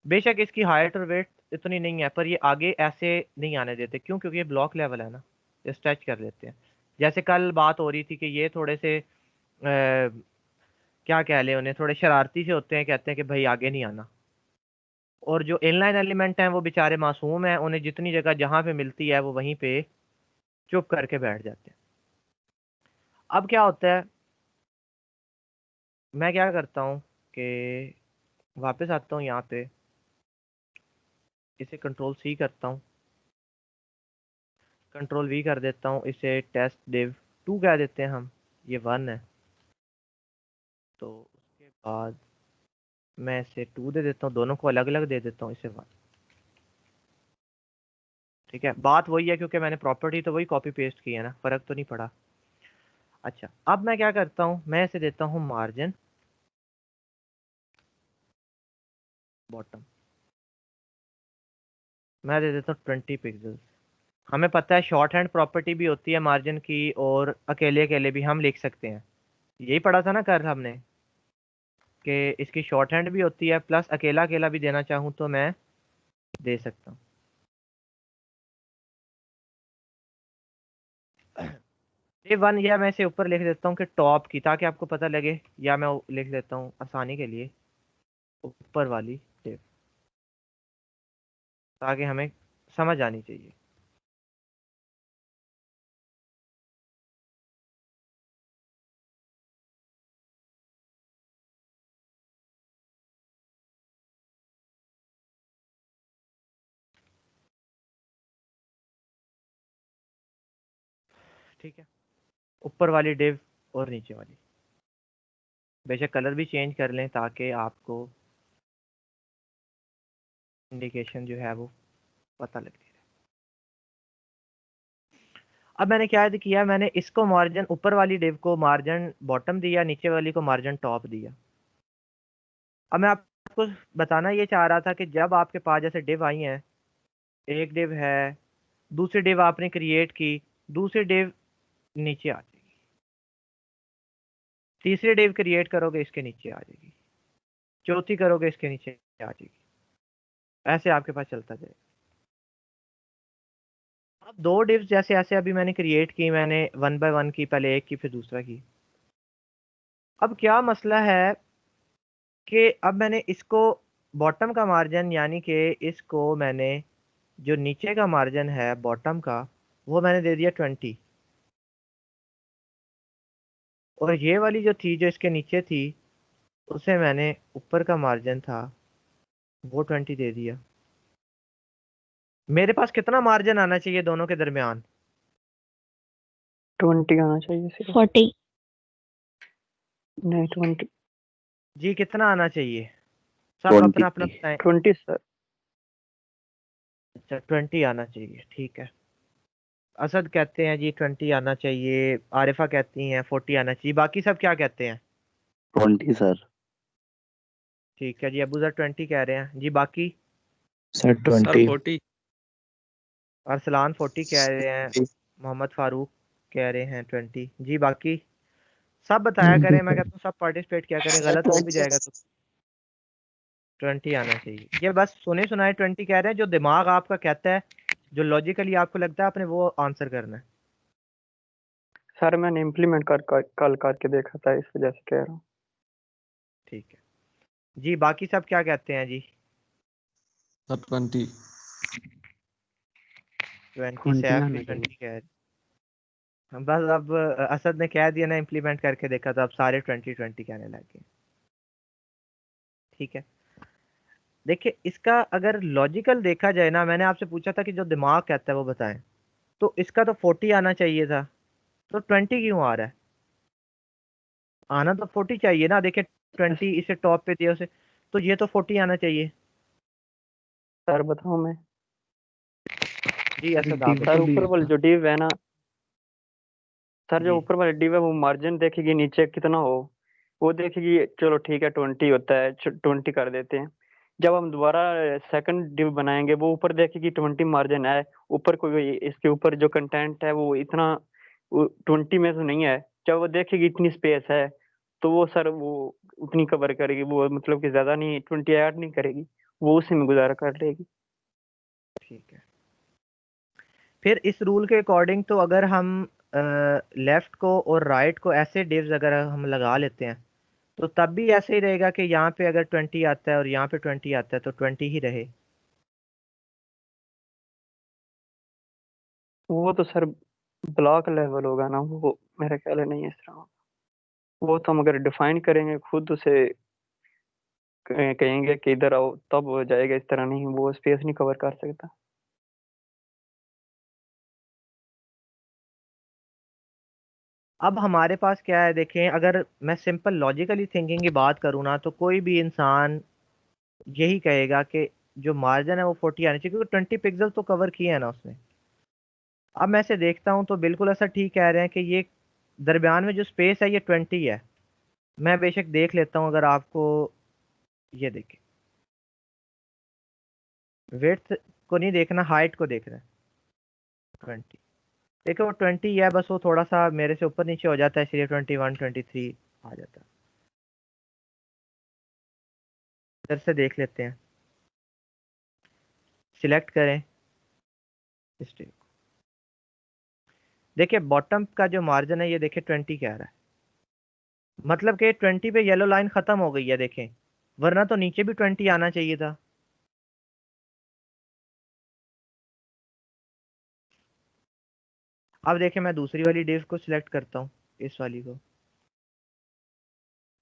बेशक इसकी हाइट और वेट इतनी नहीं है, पर ये आगे ऐसे नहीं आने देते। क्यों? क्योंकि ये ब्लॉक लेवल है ना, ये स्ट्रेच कर लेते हैं। जैसे कल बात हो रही थी कि ये थोड़े से क्या कह ले उन्हें, थोड़े शरारती से होते हैं, कहते हैं कि भाई आगे नहीं आना। और जो इनलाइन एलिमेंट हैं वो बेचारे मासूम हैं, उन्हें जितनी जगह जहाँ पे मिलती है वो वहीं पे चुप करके बैठ जाते हैं। अब क्या होता है, मैं क्या करता हूँ कि वापस आता हूँ यहाँ पे, इसे कंट्रोल सी करता हूँ, कंट्रोल वी कर देता हूँ, इसे टेस्ट डिव 2 कह देते हैं हम, ये 1 है। तो उसके बाद मैं इसे 2 दे देता हूँ, दोनों को अलग अलग दे देता हूँ, इसे 1, ठीक है। बात वही है, क्योंकि मैंने प्रॉपर्टी तो वही कॉपी पेस्ट की है ना, फर्क तो नहीं पड़ा। अच्छा, अब मैं क्या करता हूँ, मैं इसे देता हूँ मार्जिन बॉटम, मैं दे देता हूँ 20 पिक्सल। हमें पता है शॉर्ट हैंड प्रॉपर्टी भी होती है मार्जिन की, और अकेले अकेले भी हम लिख सकते हैं। यही पढ़ा था ना कल हमने, कि इसकी शॉर्ट हैंड भी होती है, प्लस अकेला अकेला भी देना चाहूँ तो मैं दे सकता हूँ। ये 1, या मैं इसे ऊपर लिख देता हूँ कि टॉप की, ताकि आपको पता लगे, या मैं लिख देता हूँ आसानी के लिए ऊपर वाली टेप, ताकि हमें समझ आनी चाहिए। ठीक है, ऊपर वाली डिव और नीचे वाली, बेशक कलर भी चेंज कर लें ताकि आपको इंडिकेशन जो है वो पता लगती रहे। अब मैंने क्या किया, मैंने इसको मार्जिन, ऊपर वाली डिव को मार्जिन बॉटम दिया, नीचे वाली को मार्जिन टॉप दिया। अब मैं आपको बताना ये चाह रहा था कि जब आपके पास जैसे डिव आई हैं, एक डिव है, दूसरी डिव आपने क्रिएट की, दूसरी डिव नीचे आ जाएगी, तीसरी डिव क्रिएट करोगे इसके नीचे आ जाएगी, चौथी करोगे इसके नीचे आ जाएगी, ऐसे आपके पास चलता जाएगा। अब 2 डिव्स जैसे ऐसे अभी मैंने क्रिएट की, मैंने 1 बाय 1 की, पहले एक की फिर दूसरा की। अब क्या मसला है कि अब मैंने इसको बॉटम का मार्जिन, यानी कि इसको मैंने जो नीचे का मार्जिन है बॉटम का, वो मैंने दे दिया 20, और ये वाली जो थी जो इसके नीचे थी, उसे मैंने ऊपर का मार्जिन था वो 20 दे दिया। मेरे पास कितना मार्जिन आना चाहिए दोनों के दरमियान? 20 आना चाहिए सिर्फ। 40। नहीं 20। जी कितना आना चाहिए? सब अपना अपना 20। बताएं। 20 सर। अच्छा 20 आना चाहिए, ठीक है। असद कहते हैं जी 20 आना चाहिए, आरिफा कहती हैं 40 आना चाहिए, बाकी सब क्या कहते हैं? 20 सर। ठीक है जी, अबू सर 20 कह रहे हैं जी, बाकी? सर 20। 40। अरसलान 40 कह रहे हैं, मोहम्मद फारूक कह रहे हैं 20 जी, बाकी सब बताया करें, मैं कहता हूँ सब पार्टिसिपेट किया करें, गलत हो भी जाएगा तो 20 आना चाहिए। ये बस सुने सुनाए 20 कह रहे हैं, जो दिमाग आपका कहता है, जो लॉजिकली आपको लगता है, आपने वो आंसर करना है। सर मैंने इम्प्लीमेंट कल करके देखा था, इस वजह से कह रहा हूँ। ठीक है जी, बाकी सब क्या कहते हैं जी? सर 20 20 20 सैफ भी आना 20 चाहिए। कह रहे। हम बस अब असद ने कह दिया ना इम्प्लीमेंट करके देखा, तो अब सारे 20 कहने लगे। ठीक है, देखिए इसका अगर लॉजिकल देखा जाए ना, मैंने आपसे पूछा था कि जो दिमाग कहता है वो बताएं, तो इसका तो 40 आना चाहिए था, तो 20 क्यों आ रहा है? आना तो 40 चाहिए ना। देखिए 20 इसे टॉप पे दिया उसे, तो ये तो 40 आना चाहिए। सर बताऊँ मैं? जी असद आप सर बताओ। ऊपर वाली जो डिव है ना, सर जो जी ऊपर वाली डिव है वो मार्जिन देखेगी नीचे कितना हो, वो देखेगी। चलो ठीक है 20 होता है, 20 कर देते हैं। जब हम दोबारा सेकंड डिव बनाएंगे वो ऊपर देखेगी 20 मार्जिन है, ऊपर कोई इसके ऊपर जो कंटेंट है वो इतना 20 में तो नहीं है। जब वो देखेगी इतनी स्पेस है, तो वो सर वो उतनी कवर करेगी, वो मतलब कि ज्यादा नहीं 20 ऐड नहीं करेगी, वो उसी में गुजारा कर लेगी। ठीक है, फिर इस रूल के अकॉर्डिंग तो अगर हम लेफ्ट को और राइट को ऐसे डिव्स अगर हम लगा लेते हैं, तो तब भी ऐसे ही रहेगा कि यहाँ पे अगर 20 आता है और यहाँ पे 20 आता है तो 20 ही रहे। वो तो सर ब्लॉक लेवल होगा ना, वो मेरा ख्याल है नहीं इस तरह होगा। वो तो हम अगर डिफाइन करेंगे खुद उसे, कहेंगे कि इधर आओ तब हो जाएगा, इस तरह नहीं, वो स्पेस नहीं कवर कर सकता। अब हमारे पास क्या है, देखें अगर मैं सिंपल लॉजिकली थिंकिंग की बात करूँ ना, तो कोई भी इंसान यही कहेगा कि जो मार्जिन है वो 40 आनी चाहिए, क्योंकि 20 पिक्सल तो कवर किए हैं ना उसने। अब मैं इसे देखता हूँ तो बिल्कुल ऐसा ठीक कह रहे हैं कि ये दरमियान में जो स्पेस है ये 20 है। मैं बेशक देख लेता हूँ, अगर आपको ये देखें, विड्थ को नहीं देखना, हाइट को देखना है। 20, देखो वो 20 है, बस वो थोड़ा सा मेरे से ऊपर नीचे हो जाता है, इसलिए 21 23 आ जाता है। इधर से देख लेते हैं, सिलेक्ट करें इस टेप को। देखिए बॉटम का जो मार्जिन है ये देखिए 20 कह रहा है, मतलब कि 20 पे येलो लाइन खत्म हो गई है देखें, वरना तो नीचे भी 20 आना चाहिए था। अब देखें मैं दूसरी वाली डिव को सिलेक्ट करता हूँ, इस वाली को,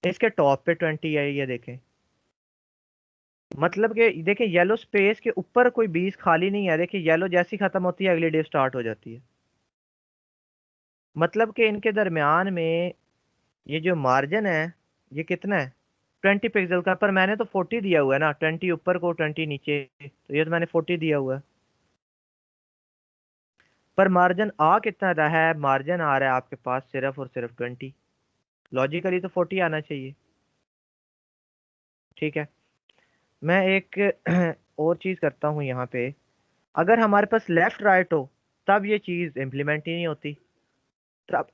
इसके टॉप पे 20 है, ये देखें। मतलब कि देखिए येलो स्पेस के ऊपर कोई 20 खाली नहीं है। देखिए येलो जैसी खत्म होती है अगली डिव स्टार्ट हो जाती है। मतलब कि इनके दरमियान में ये जो मार्जिन है ये कितना है, 20 पिक्सल का। पर मैंने तो 40 दिया हुआ है ना, 20 ऊपर को 20 नीचे, तो ये तो मैंने 40 दिया हुआ है। पर मार्जिन आ कितना रहा है, मार्जिन आ रहा है आपके पास सिर्फ और सिर्फ 20। लॉजिकली तो 40 आना चाहिए। ठीक है, मैं एक और चीज करता हूँ यहाँ पे, अगर हमारे पास लेफ्ट राइट हो तब ये चीज इम्प्लीमेंट ही नहीं होती। तब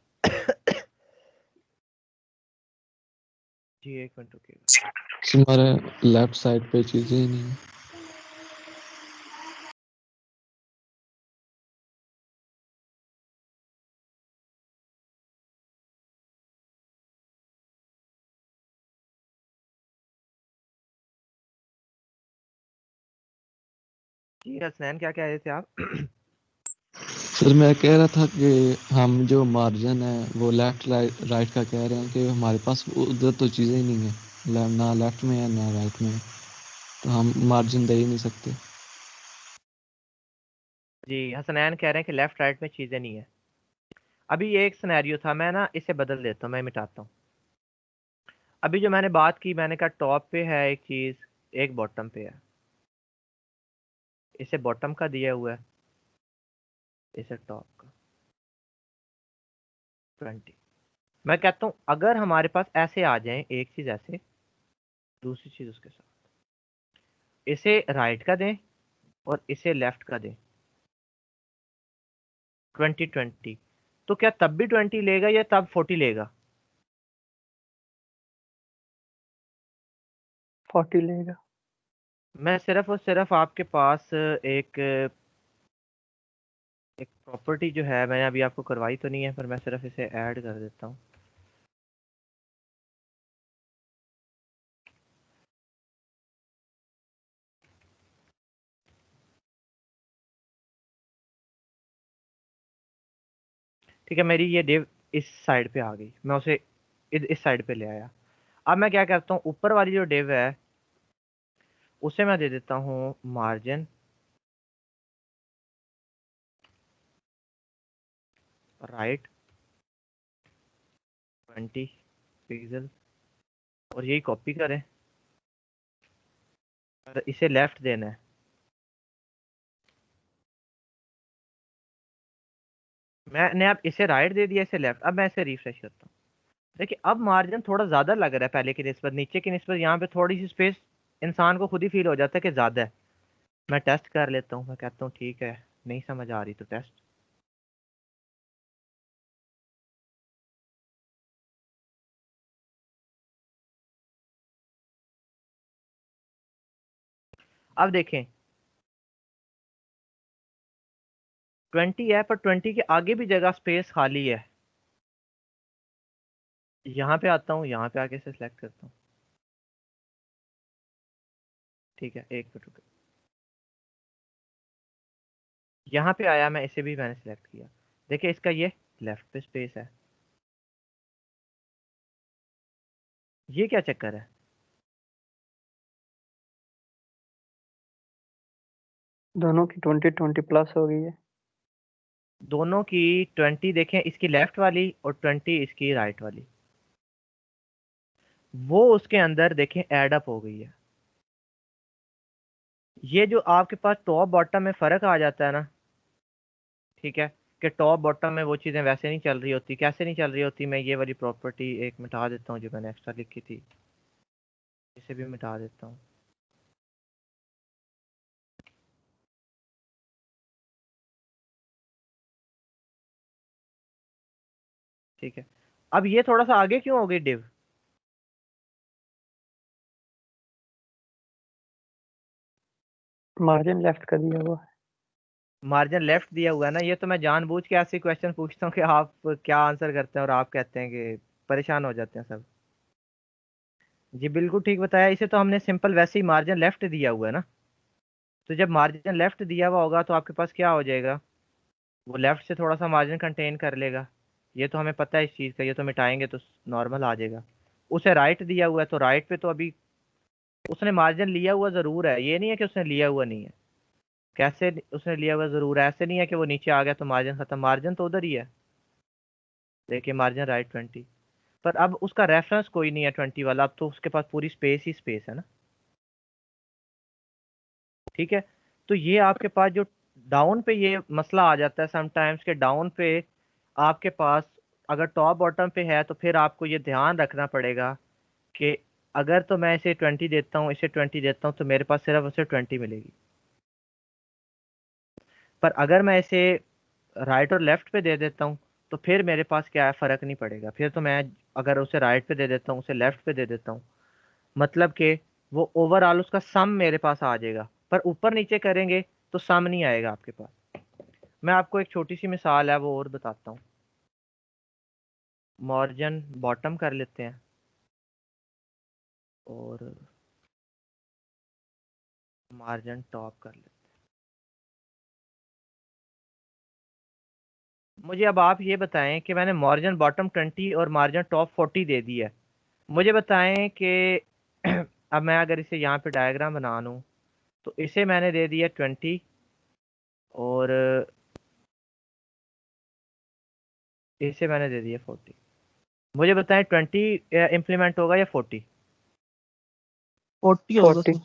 जी एक मिनट रुकिएगा। हमारे लेफ्ट साइड पे चीजें ही नहीं है। जी हसनैन क्या कह रहे थे आप? सर मैं कह रहा था कि हम जो मार्जिन है वो लेफ्ट राइट का कह रहे हैं कि हमारे पास उधर तो चीजें ही नहीं है, ना लेफ्ट में है ना राइट में है, तो हम मार्जिन दे ही नहीं सकते। जी हसनैन कह रहे हैं कि लेफ्ट राइट में चीजें नहीं है। अभी ये एक सिनेरियो था, मैं ना इसे बदल देता हूँ, मैं मिटाता हूँ। अभी जो मैंने बात की, मैंने कहा टॉप पे है एक चीज, एक बॉटम पे है। इसे बॉटम का दिया हुआ है, इसे टॉप का 20। मैं कहता हूँ अगर हमारे पास ऐसे आ जाए, एक चीज ऐसे, दूसरी चीज उसके साथ, इसे राइट का दें और इसे लेफ्ट का दें, 20 तो क्या तब भी 20 लेगा या तब 40 लेगा? 40 लेगा। मैं सिर्फ और सिर्फ आपके पास एक एक प्रॉपर्टी जो है मैंने अभी आपको करवाई तो नहीं है, पर मैं सिर्फ इसे ऐड कर देता हूँ। ठीक है, मेरी ये डिव इस साइड पे आ गई, मैं उसे इस साइड पे ले आया। अब मैं क्या करता हूँ, ऊपर वाली जो डिव है उसे मैं दे देता हूँ मार्जिन राइट 20 पिक्सल, और यही कॉपी करें और इसे लेफ्ट देना है। मैंने अब इसे राइट दे दिया, इसे लेफ्ट। अब मैं इसे रिफ्रेश करता हूँ। देखिए अब मार्जिन थोड़ा ज़्यादा लग रहा है पहले की निस्बत, नीचे की निस्बत यहाँ पे थोड़ी सी स्पेस इंसान को खुद ही फील हो जाता है कि ज़्यादा है। मैं टेस्ट कर लेता हूँ, मैं कहता हूँ ठीक है, नहीं समझ आ रही तो टेस्ट। अब देखें 20 है, पर 20 के आगे भी जगह स्पेस खाली है। यहाँ पे आता हूँ, यहाँ पे आके इसे सिलेक्ट करता हूँ। ठीक है, एक मिनट रुको। यहाँ पे आया, मैं इसे भी मैंने सिलेक्ट किया। देखिए इसका ये लेफ्ट पे स्पेस है। ये क्या चक्कर है? दोनों की 20 20 प्लस हो गई है। दोनों की 20 देखें, इसकी लेफ्ट वाली और 20 इसकी राइट वाली, वो उसके अंदर देखें एड अप हो गई है। ये जो आपके पास टॉप बॉटम में फर्क आ जाता है ना, ठीक है, कि टॉप बॉटम में वो चीज़ें वैसे नहीं चल रही होती। कैसे नहीं चल रही होती? मैं ये वाली प्रॉपर्टी एक मिटा देता हूँ जो मैंने एक्स्ट्रा लिखी थी, इसे भी मिटा देता हूँ। ठीक है, अब ये थोड़ा सा आगे क्यों हो गई डिव? मार्जिन लेफ्ट कर दिया हुआ है। मार्जिन लेफ्ट दिया हुआ है ना, ये तो मैं जानबूझ के ऐसे क्वेश्चन पूछता हूँ कि आप क्या आंसर करते हैं और आप कहते हैं कि परेशान हो जाते हैं सब। जी बिल्कुल ठीक बताया, इसे तो हमने सिंपल वैसे ही मार्जिन लेफ्ट दिया हुआ है ना। तो जब मार्जिन लेफ्ट दिया हुआ होगा तो आपके पास क्या हो जाएगा, वो लेफ्ट से थोड़ा सा मार्जिन कंटेन कर लेगा। ये तो हमें पता है इस चीज़ का, ये तो मिटाएंगे तो नॉर्मल आ जाएगा। उसे राइट दिया हुआ है तो राइट पे तो अभी उसने मार्जिन लिया हुआ ज़रूर है, ये नहीं है कि उसने लिया हुआ नहीं है। कैसे उसने लिया हुआ ज़रूर है, ऐसे नहीं है कि वो नीचे आ गया तो मार्जिन खत्म, मार्जिन तो उधर ही है। देखिए मार्जिन राइट 20, पर अब उसका रेफरेंस कोई नहीं है 20 वाला, अब तो उसके पास पूरी स्पेस ही स्पेस है ना। ठीक है, तो ये आपके पास जो डाउन पे ये मसला आ जाता है समटाइम्स के डाउन पे आपके पास अगर टॉप बॉटम पे है तो फिर आपको ये ध्यान रखना पड़ेगा कि अगर तो मैं इसे 20 देता हूँ, इसे 20 देता हूँ, तो मेरे पास सिर्फ उसे 20 मिलेगी। पर अगर मैं इसे राइट और लेफ्ट पे दे देता हूँ तो फिर मेरे पास क्या है, फ़र्क नहीं पड़ेगा। फिर तो मैं अगर उसे राइट पे दे देता हूँ, उसे लेफ्ट पे दे देता हूँ, मतलब कि वो ओवरऑल उसका सम मेरे पास आ जाएगा। पर ऊपर नीचे करेंगे तो सम नहीं आएगा आपके पास। मैं आपको एक छोटी सी मिसाल है वो और बताता हूँ। मार्जिन बॉटम कर लेते हैं और मार्जिन टॉप कर लेते हैं। मुझे अब आप ये बताएं कि मैंने मार्जिन बॉटम 20 और मार्जिन टॉप 40 दे दी है। मुझे बताएं कि अब मैं अगर इसे यहाँ पे डायग्राम बना लूँ तो इसे मैंने दे दिया 20 और इसे मैंने दे दिया 40। मुझे बताएं 20 इम्प्लीमेंट होगा या 40? 40 होगा 40।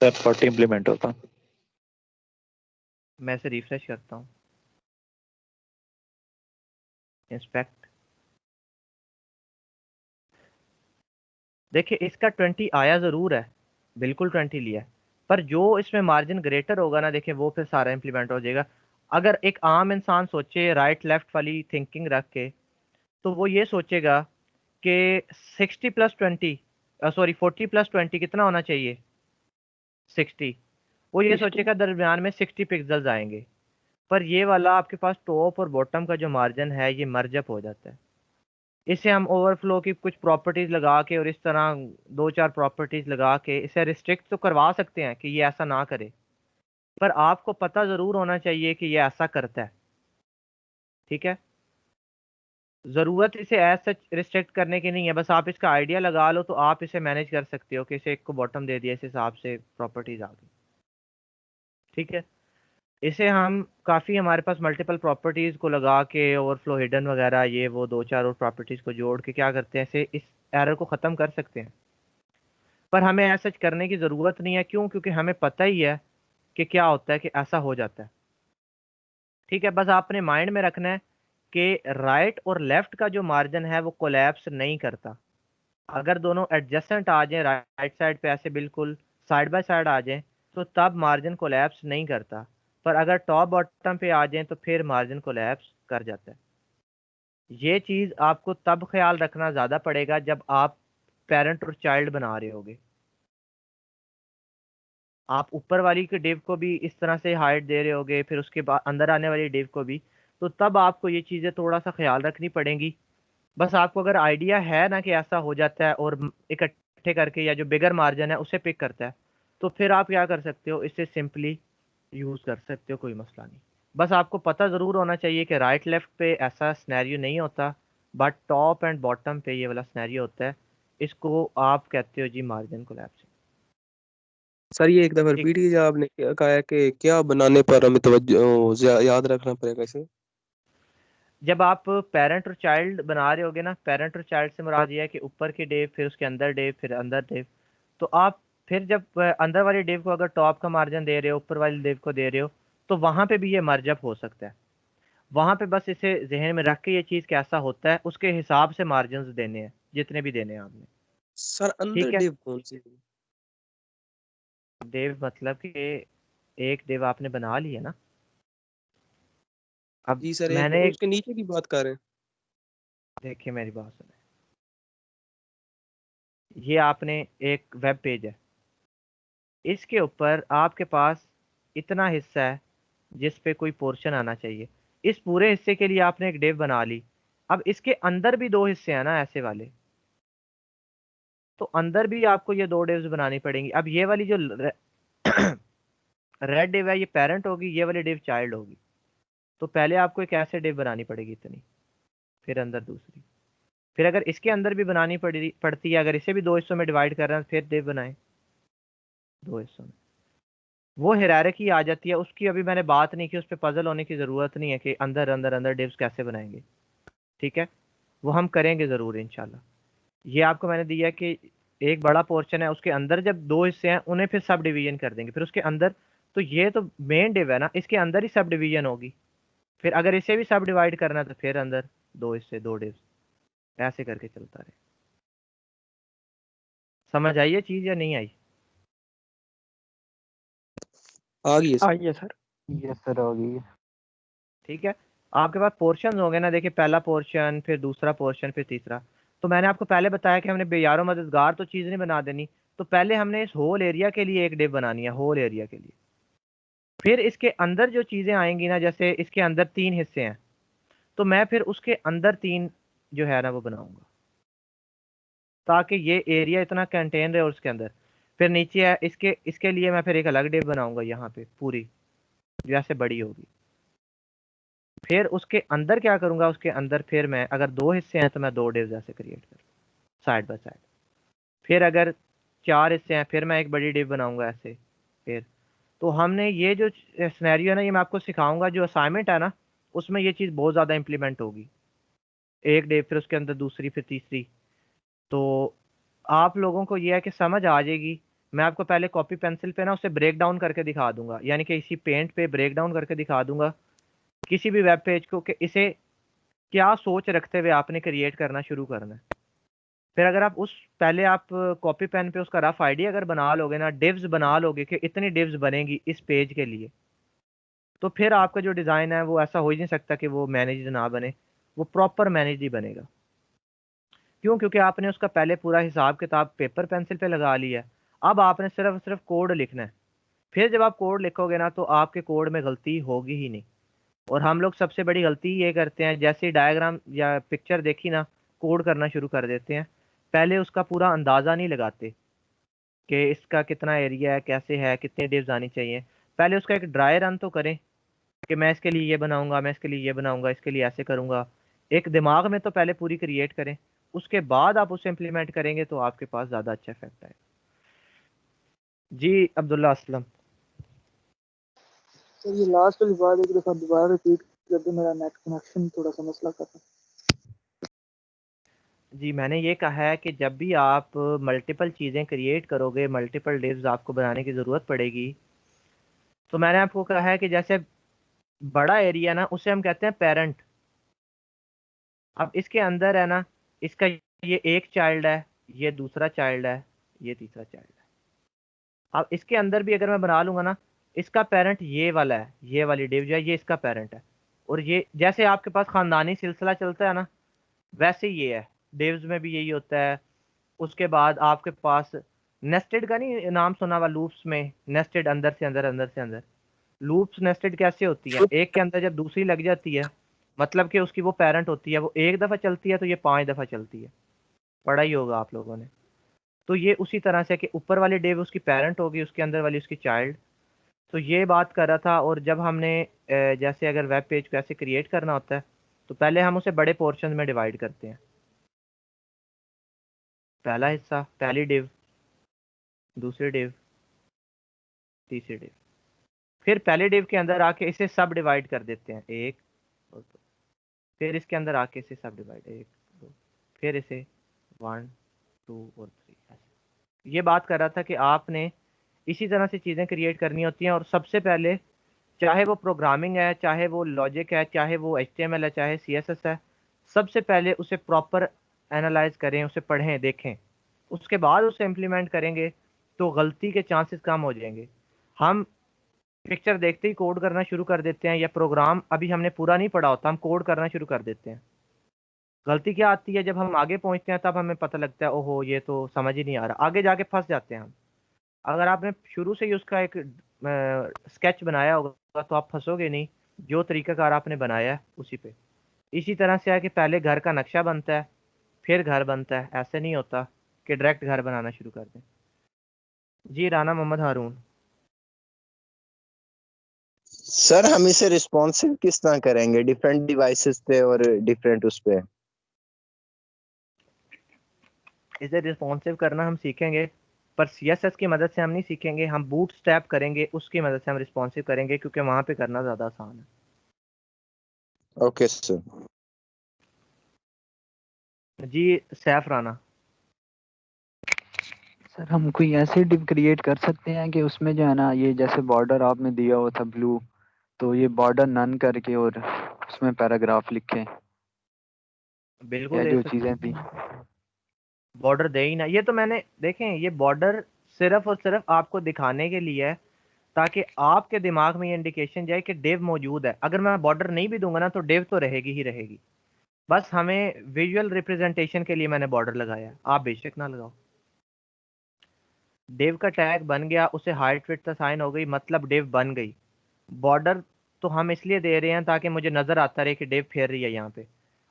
सर 40 इम्प्लीमेंट होता। मैं इसे रिफ्रेश करता हूँ, इंस्पेक्ट। देखिए इसका 20 आया ज़रूर है, बिल्कुल 20 लिया है, पर जो इसमें मार्जिन ग्रेटर होगा ना, देखिए वो फिर सारा इम्प्लीमेंट हो जाएगा। अगर एक आम इंसान सोचे राइट लेफ्ट वाली थिंकिंग रख के, तो वो ये सोचेगा कि 60+20 सॉरी 40+20 कितना होना चाहिए, 60। वो ये 60। सोचेगा दरमियान में 60 पिक्सल्स आएंगे। पर ये वाला आपके पास टॉप और बॉटम का जो मार्जिन है ये मर्ज अप हो जाता है। इसे हम ओवरफ्लो की कुछ प्रॉपर्टीज लगा के और इस तरह दो चार प्रॉपर्टीज लगा के इसे रिस्ट्रिक्ट तो करवा सकते हैं कि ये ऐसा ना करे, पर आपको पता जरूर होना चाहिए कि ये ऐसा करता है। ठीक है, जरूरत इसे एज सच रिस्ट्रिक्ट करने की नहीं है, बस आप इसका आइडिया लगा लो तो आप इसे मैनेज कर सकते हो कि इसे एक को बॉटम दे दिया, इस हिसाब से प्रॉपर्टीज आ गई। ठीक है, इसे हम काफ़ी हमारे पास मल्टीपल प्रॉपर्टीज़ को लगा के ओवरफ्लो हिडन वगैरह ये वो दो चार और प्रॉपर्टीज़ को जोड़ के क्या करते हैं, इसे इस एरर को ख़त्म कर सकते हैं। पर हमें ऐसा करने की ज़रूरत नहीं है, क्यों? क्योंकि हमें पता ही है कि क्या होता है कि ऐसा हो जाता है। ठीक है, बस आपने माइंड में रखना है कि राइट और लेफ्ट का जो मार्जिन है वो कोलैप्स नहीं करता। अगर दोनों एडजेसेंट आ जाएं राइट साइड पे, ऐसे बिल्कुल साइड बाय साइड आ जाएं, तो तब मार्जिन कोलैप्स नहीं करता। पर अगर टॉप बॉटम पे आ जाएं तो फिर मार्जिन कोलैप्स कर जाता है। ये चीज़ आपको तब ख्याल रखना ज़्यादा पड़ेगा जब आप पेरेंट और चाइल्ड बना रहे होगे। आप ऊपर वाली के डिव को भी इस तरह से हाइट दे रहे होगे, फिर उसके बाद अंदर आने वाली डिव को भी, तो तब आपको ये चीज़ें थोड़ा सा ख्याल रखनी पड़ेंगी। बस आपको अगर आइडिया है ना कि ऐसा हो जाता है और इकट्ठे करके या जो बिगर मार्जिन है उसे पिक करता है, तो फिर आप क्या कर सकते हो, इसे सिंपली यूज़ कर सकते हो, कोई मसला नहीं। बस आपको पता ज़रूर होना चाहिए कि राइट लेफ्ट पे ऐसा स्नैरियो नहीं होता, बट टॉप एंड बॉटम पे ये वाला स्नैरियो होता है। इसको आप कहते हो जी मार्जिन कोलैप्सिंग। सर ये एक दफा ठीक, रिपीट कीजिए, आपने क्या कहा है कि क्या बनाने पर हमें तवज्जो याद रखना पड़ेगा इसे? जब आप पेरेंट और चाइल्ड बना रहे होगे ना, पेरेंट और चाइल्ड से मुराद ये है कि ऊपर की डेव, फिर उसके अंदर डेव, फिर अंदर डेव। तो आप फिर जब अंदर वाली डेव को अगर टॉप का मार्जिन दे रहे हो, ऊपर वाली डेव को दे रहे हो, तो वहां पे भी ये मर्जअप हो सकता है। वहां पे बस इसे जहन में रख के ये चीज कैसा होता है उसके हिसाब से मार्जिन देने हैं, जितने भी देने हैं आपने। सर अंदर ठीक है, डिव कौन सी है? डेव मतलब कि एक डेव आपने बना ली है ना। अब जी सर, एक मैंने उसके नीचे की बात कर रहे हैं। देखिए मेरी बात सुने, ये आपने एक वेब पेज है, इसके ऊपर आपके पास इतना हिस्सा है जिस पे कोई पोर्शन आना चाहिए। इस पूरे हिस्से के लिए आपने एक डेव बना ली। अब इसके अंदर भी दो हिस्से हैं ना ऐसे वाले, तो अंदर भी आपको ये दो डेव्स बनानी पड़ेंगी। अब ये वाली जो रेड डिव है ये पेरेंट होगी, ये वाली डिव चाइल्ड होगी। तो पहले आपको एक ऐसे डिव बनानी पड़ेगी इतनी, फिर अंदर दूसरी, फिर अगर इसके अंदर भी बनानी पड़ती है, अगर इसे भी दो हिस्सों में डिवाइड कर रहे हैं फिर डिव बनाएं दो हिस्सों में। वो हायरार्की आ जाती है, उसकी अभी मैंने बात नहीं की, उस पर पजल होने की ज़रूरत नहीं है कि अंदर अंदर अंदर डिव्स कैसे बनाएंगे। ठीक है, वो हम करेंगे ज़रूर इंशाल्लाह। ये आपको मैंने दिया कि एक बड़ा पोर्शन है, उसके अंदर जब दो हिस्से हैं उन्हें फिर सब डिवीजन कर देंगे, फिर उसके अंदर, तो ये तो मेन डिव है ना, इसके अंदर ही सब डिवीजन होगी। फिर अगर इसे भी सब डिवाइड करना है तो फिर अंदर दो हिस्से दो डिव्स, ऐसे करके चलता रहे। समझ आई ये चीज़ या नहीं आई? आ गई है सर। आइए सर। यस सर, आ गई है। ठीक है, आपके पास पोर्शन होंगे ना, देखिए पहला पोर्शन, फिर दूसरा पोर्शन, फिर तीसरा। तो मैंने आपको पहले बताया कि हमने बेयारो मददगार तो चीज़ नहीं बना देनी, तो पहले हमने इस होल एरिया के लिए एक डिव बनानी है, होल एरिया के लिए। फिर इसके अंदर जो चीज़ें आएंगी ना, जैसे इसके अंदर तीन हिस्से हैं, तो मैं फिर उसके अंदर तीन जो है ना वो बनाऊंगा, ताकि ये एरिया इतना कंटेन रहे और उसके अंदर। फिर नीचे है इसके, इसके लिए मैं फिर एक अलग डिव बनाऊंगा यहाँ पे पूरी, जो ऐसे बड़ी होगी। फिर उसके अंदर क्या करूंगा, उसके अंदर फिर मैं अगर दो हिस्से हैं तो मैं दो डिव्स ऐसे क्रिएट करूँ साइड बाय साइड। फिर अगर चार हिस्से हैं फिर मैं एक बड़ी डिव बनाऊंगा ऐसे। फिर तो हमने ये जो सिनेरियो है ना, ये मैं आपको सिखाऊंगा, जो असाइनमेंट है ना उसमें ये चीज़ बहुत ज़्यादा इंप्लीमेंट होगी। एक डिव, फिर उसके अंदर दूसरी, फिर तीसरी। तो आप लोगों को ये है कि समझ आ जाएगी। मैं आपको पहले कॉपी पेंसिल पे ना उसे ब्रेक डाउन करके दिखा दूंगा, यानी कि इसी पेंट पे ब्रेक डाउन करके दिखा दूंगा किसी भी वेब पेज को, कि इसे क्या सोच रखते हुए आपने क्रिएट करना शुरू करना है। फिर अगर आप उस पहले आप कॉपी पेन पे उसका रफ आइडिया अगर बना लोगे ना, डिव्स बना लोगे कि इतनी डिव्स बनेंगी इस पेज के लिए, तो फिर आपका जो डिज़ाइन है वो ऐसा हो ही नहीं सकता कि वो मैनेज ना बने, वो प्रॉपर मैनेज ही बनेगा। क्यों? क्योंकि आपने उसका पहले पूरा हिसाब किताब पेपर पेंसिल पे लगा लिया है। अब आपने सिर्फ सिर्फ कोड लिखना है। फिर जब आप कोड लिखोगे ना तो आपके कोड में गलती होगी ही नहीं। और हम लोग सबसे बड़ी गलती ये करते हैं, जैसे डायग्राम या पिक्चर देखी ना, कोड करना शुरू कर देते हैं। पहले उसका पूरा अंदाजा नहीं लगाते कि इसका कितना एरिया है, कैसे है, कितने डिव्स आनी चाहिए। पहले उसका एक ड्राई रन तो करें कि मैं इसके लिए ये बनाऊंगा, मैं इसके लिए ये बनाऊंगा, इसके लिए ऐसे करूंगा। एक दिमाग में तो पहले पूरी क्रिएट करें, उसके बाद आप उसे इम्प्लीमेंट करेंगे तो आपके पास ज़्यादा अच्छा इफेक्ट आएगा। जी अब्दुल्ला असलम। सर ये लास्ट वाली बात एक दफा दोबारा रिपीट कर दो, मेरा नेट कनेक्शन थोड़ा सा मसला कर रहा है। जी मैंने ये कहा है कि जब भी आप मल्टीपल चीज़ें क्रिएट करोगे, मल्टीपल डिव्स आपको बनाने की ज़रूरत पड़ेगी। तो मैंने आपको कहा है कि जैसे बड़ा एरिया ना, उसे हम कहते हैं पेरेंट। अब इसके अंदर है ना, इसका ये एक चाइल्ड है, ये दूसरा चाइल्ड है, ये तीसरा चाइल्ड है। अब इसके अंदर भी अगर मैं बना लूंगा ना, इसका पेरेंट ये वाला है, ये वाली डिव जो है ये इसका पेरेंट है। और ये जैसे आपके पास खानदानी सिलसिला चलता है ना, वैसे ही ये है, डिव्स में भी यही होता है। उसके बाद आपके पास नेस्टेड का नहीं नाम सुना हुआ, लूप्स में नेस्टेड, अंदर से अंदर, अंदर से अंदर। लूप्स नेस्टेड कैसे होती है, एक के अंदर जब दूसरी लग जाती है, मतलब कि उसकी वो पेरेंट होती है, वो एक दफ़ा चलती है तो ये 5 दफ़ा चलती है। पढ़ा ही होगा आप लोगों ने। तो ये उसी तरह से कि ऊपर वाली डिव उसकी पेरेंट होगी, उसके अंदर वाली उसकी चाइल्ड। तो ये बात कर रहा था। और जब हमने जैसे अगर वेब पेज को ऐसे क्रिएट करना होता है, तो पहले हम उसे बड़े पोर्शन में डिवाइड करते हैं। पहला हिस्सा, पहली डिव, दूसरी डिव, तीसरी डिव। फिर पहले डिव के अंदर आके इसे सब डिवाइड कर देते हैं, एक और दो। फिर इसके अंदर आके इसे सब डिवाइड, एक दो। फिर इसे 1 2 और 3 ऐसे। ये बात कर रहा था कि आपने इसी तरह से चीज़ें क्रिएट करनी होती हैं। और सबसे पहले, चाहे वो प्रोग्रामिंग है, चाहे वो लॉजिक है, चाहे वो HTML है, चाहे CSS है, सबसे पहले उसे प्रॉपर एनालाइज करें, उसे पढ़ें, देखें। उसके बाद उसे इम्प्लीमेंट करेंगे तो गलती के चांसेस कम हो जाएंगे। हम पिक्चर देखते ही कोड करना शुरू कर देते हैं, या प्रोग्राम अभी हमने पूरा नहीं पढ़ा होता, हम कोड करना शुरू कर देते हैं। गलती क्या आती है, जब हम आगे पहुंचते हैं तब हमें पता लगता है ओहो ये तो समझ ही नहीं आ रहा, आगे जाके फंस जाते हैं हम। अगर आपने शुरू से ही उसका एक स्केच बनाया होगा तो आप फंसोगे नहीं, जो तरीकाकार आपने बनाया है उसी पे। इसी तरह से है कि पहले घर का नक्शा बनता है, फिर घर बनता है। ऐसे नहीं होता कि डायरेक्ट घर बनाना शुरू कर दें। जी राना मोहम्मद हारून। सर हम इसे रिस्पॉन्सिव किस तरह करेंगे डिफरेंट डिवाइसेस पे और डिफरेंट उस पे? इसे रिस्पॉन्सिव करना हम सीखेंगे, पर CSS की मदद से हम नहीं सीखेंगे, हम बूटस्ट्रैप करेंगे, उसकी मदद से हम रिस्पॉन्सिव करेंगे, क्योंकि वहां पे करना ज़्यादा आसान है। Okay sir. जी सैफ राना। सर हम कोई ऐसे डिव क्रिएट कर सकते हैं कि उसमें जो है ना, ये जैसे बॉर्डर आपने दिया हुआ था ब्लू, तो ये बॉर्डर नन करके और उसमें पैराग्राफ लिखें, बिल्कुल या दे जो सकते चीज़ें थी। हैं। बॉर्डर दे ही ना, ये तो मैंने देखें, ये बॉर्डर सिर्फ और सिर्फ आपको दिखाने के लिए है, ताकि आपके दिमाग में ये इंडिकेशन जाए कि डिव मौजूद है। अगर मैं बॉर्डर नहीं भी दूंगा ना, तो डिव तो रहेगी ही रहेगी। बस हमें विजुअल रिप्रेजेंटेशन के लिए मैंने बॉर्डर लगाया है, आप बेशक ना लगाओ। डिव का टैग बन गया, उसे हाइट विड्थ असाइन हो गई, मतलब डिव बन गई। बॉर्डर तो हम इसलिए दे रहे हैं ताकि मुझे नजर आता रहे कि डिव फेर रही है यहाँ पे,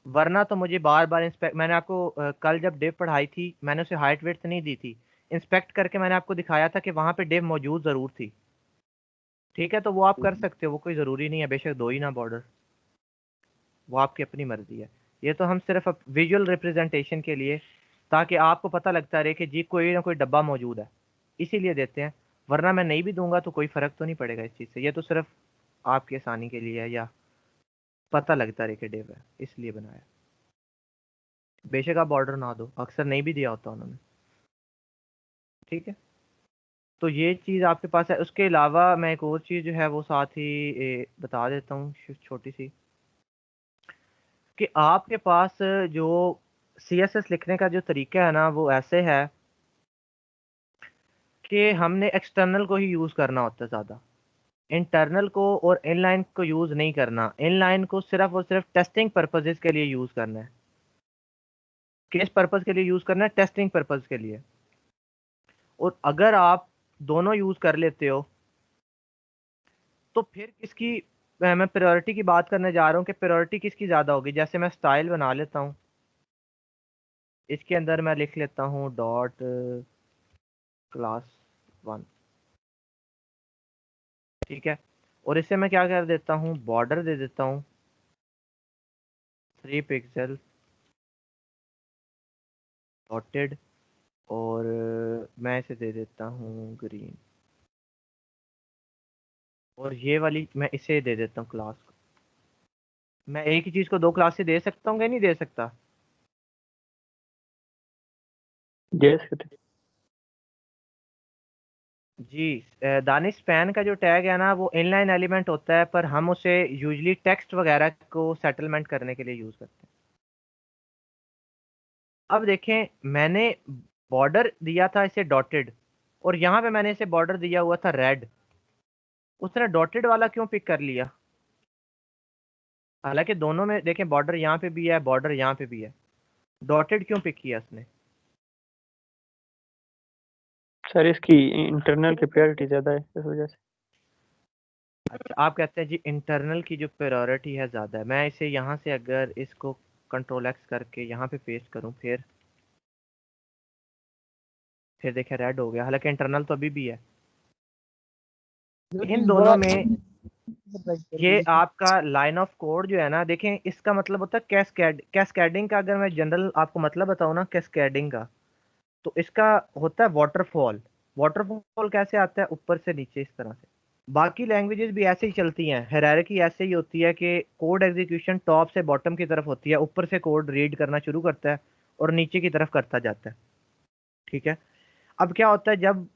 वरना तो मुझे बार बार इंस्पेक्ट। मैंने आपको कल जब डिव पढ़ाई थी, मैंने उसे हाइट विड्थ नहीं दी थी, इंस्पेक्ट करके मैंने आपको दिखाया था कि वहां पे डिव मौजूद जरूर थी। ठीक है, तो वो आप कर सकते हो, वो कोई ज़रूरी नहीं है, बेशक दो ही ना बॉर्डर, वो आपकी अपनी मर्जी है। ये तो हम सिर्फ विजुअल रिप्रेजेंटेशन के लिए, ताकि आपको पता लगता रहे कि जी कोई ना कोई डब्बा मौजूद है, इसीलिए देते हैं। वरना मैं नहीं भी दूंगा तो कोई फ़र्क तो नहीं पड़ेगा इस चीज़ से। ये तो सिर्फ आपकी आसानी के लिए है, या पता लगता रहे कि डिव है, इसलिए बनाया। बेशक आप बॉर्डर ना दो, अक्सर नहीं भी दिया होता उन्होंने। ठीक है, तो ये चीज़ आपके पास है। उसके अलावा मैं एक और चीज़ जो है वो साथ ही बता देता हूँ, छोटी सी, कि आपके पास जो CSS लिखने का जो तरीका है ना, वो ऐसे है कि हमने एक्सटर्नल को ही यूज़ करना होता है ज़्यादा, इंटरनल को और इनलाइन को यूज़ नहीं करना। इनलाइन को सिर्फ और सिर्फ टेस्टिंग पर्पजेज़ के लिए यूज़ करना है। किस पर्पज़ के लिए यूज़ करना है? टेस्टिंग पर्पज़ के लिए। और अगर आप दोनों यूज़ कर लेते हो, तो फिर किसकी मैं प्रायोरिटी की बात करने जा रहा हूँ कि प्रायोरिटी किसकी ज़्यादा होगी। जैसे मैं स्टाइल बना लेता हूँ, इसके अंदर मैं लिख लेता हूँ डॉट क्लास 1, ठीक है। और इससे मैं क्या कर देता हूँ, बॉर्डर दे देता हूँ 3 पिक्सल डॉटेड, और मैं इसे दे देता हूँ ग्रीन, और ये वाली मैं इसे दे देता हूँ क्लास को। मैं एक ही चीज़ को 2 क्लास से दे सकता हूँ या नहीं दे सकता? दे सकते। जी, दानिश स्पैन का जो टैग है ना वो इनलाइन एलिमेंट होता है, पर हम उसे यूजली टेक्स्ट वगैरह को सेटलमेंट करने के लिए यूज़ करते हैं। अब देखें, मैंने बॉर्डर दिया था इसे डॉटेड, और यहाँ पे मैंने इसे बॉर्डर दिया हुआ था रेड। उसने डॉटेड वाला क्यों पिक कर लिया? हालांकि दोनों में देखें बॉर्डर यहाँ पे भी है, बॉर्डर यहाँ पे भी है, डॉटेड क्यों पिक किया उसने? सर इसकी इंटरनल की प्रायोरिटी ज्यादा है इस वजह से। अच्छा, आप कहते हैं जी इंटरनल की जो प्रायोरिटी है ज़्यादा है। मैं इसे यहाँ से अगर इसको कंट्रोल एक्स करके यहाँ पे पेस्ट करूँ, फिर देखें रेड हो गया, हालांकि इंटरनल तो अभी भी है। जो इन चीज दोनों बड़ा में ये आपका लाइन ऑफ कोड जो है ना, देखें इसका मतलब होता है कैस्केडिंग का। अगर मैं जनरल आपको मतलब बताऊँ ना कैस्केडिंग का, तो इसका होता है वाटरफॉल। वाटरफॉल कैसे आता है? ऊपर से नीचे इस तरह से। बाकी लैंग्वेजेस भी ऐसे ही चलती हैं, हायरार्की ऐसे ही होती है कि कोड एग्जीक्यूशन टॉप से बॉटम की तरफ होती है, ऊपर से कोड रीड करना शुरू करता है और नीचे की तरफ करता जाता है, ठीक है। अब क्या होता है, जब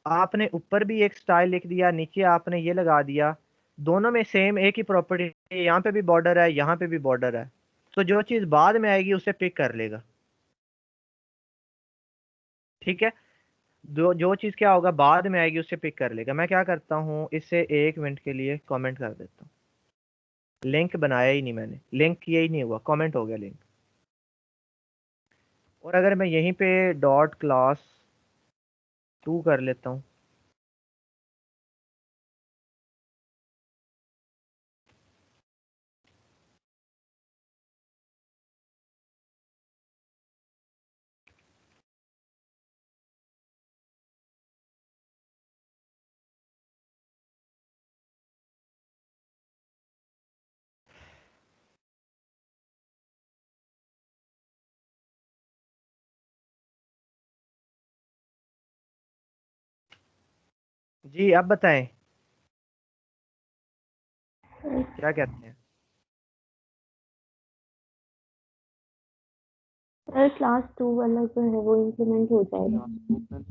आपने ऊपर भी एक स्टाइल लिख दिया, नीचे आपने ये लगा दिया, दोनों में सेम एक ही प्रॉपर्टी है, यहाँ पे भी बॉर्डर है, यहाँ पे भी बॉर्डर है, तो जो चीज़ बाद में आएगी उसे पिक कर लेगा, ठीक है। जो चीज़ क्या होगा बाद में आएगी उसे पिक कर लेगा। मैं क्या करता हूँ, इसे 1 मिनट के लिए कमेंट कर देता हूँ। लिंक बनाया ही नहीं मैंने, लिंक किया ही नहीं हुआ, कमेंट हो गया लिंक। और अगर मैं यहीं पे डॉट क्लास 2 कर लेता हूँ, जी अब बताएं क्या कहते हैं। सर क्लास 2 वाला जो है वो इम्प्लीमेंट हो जाएगा।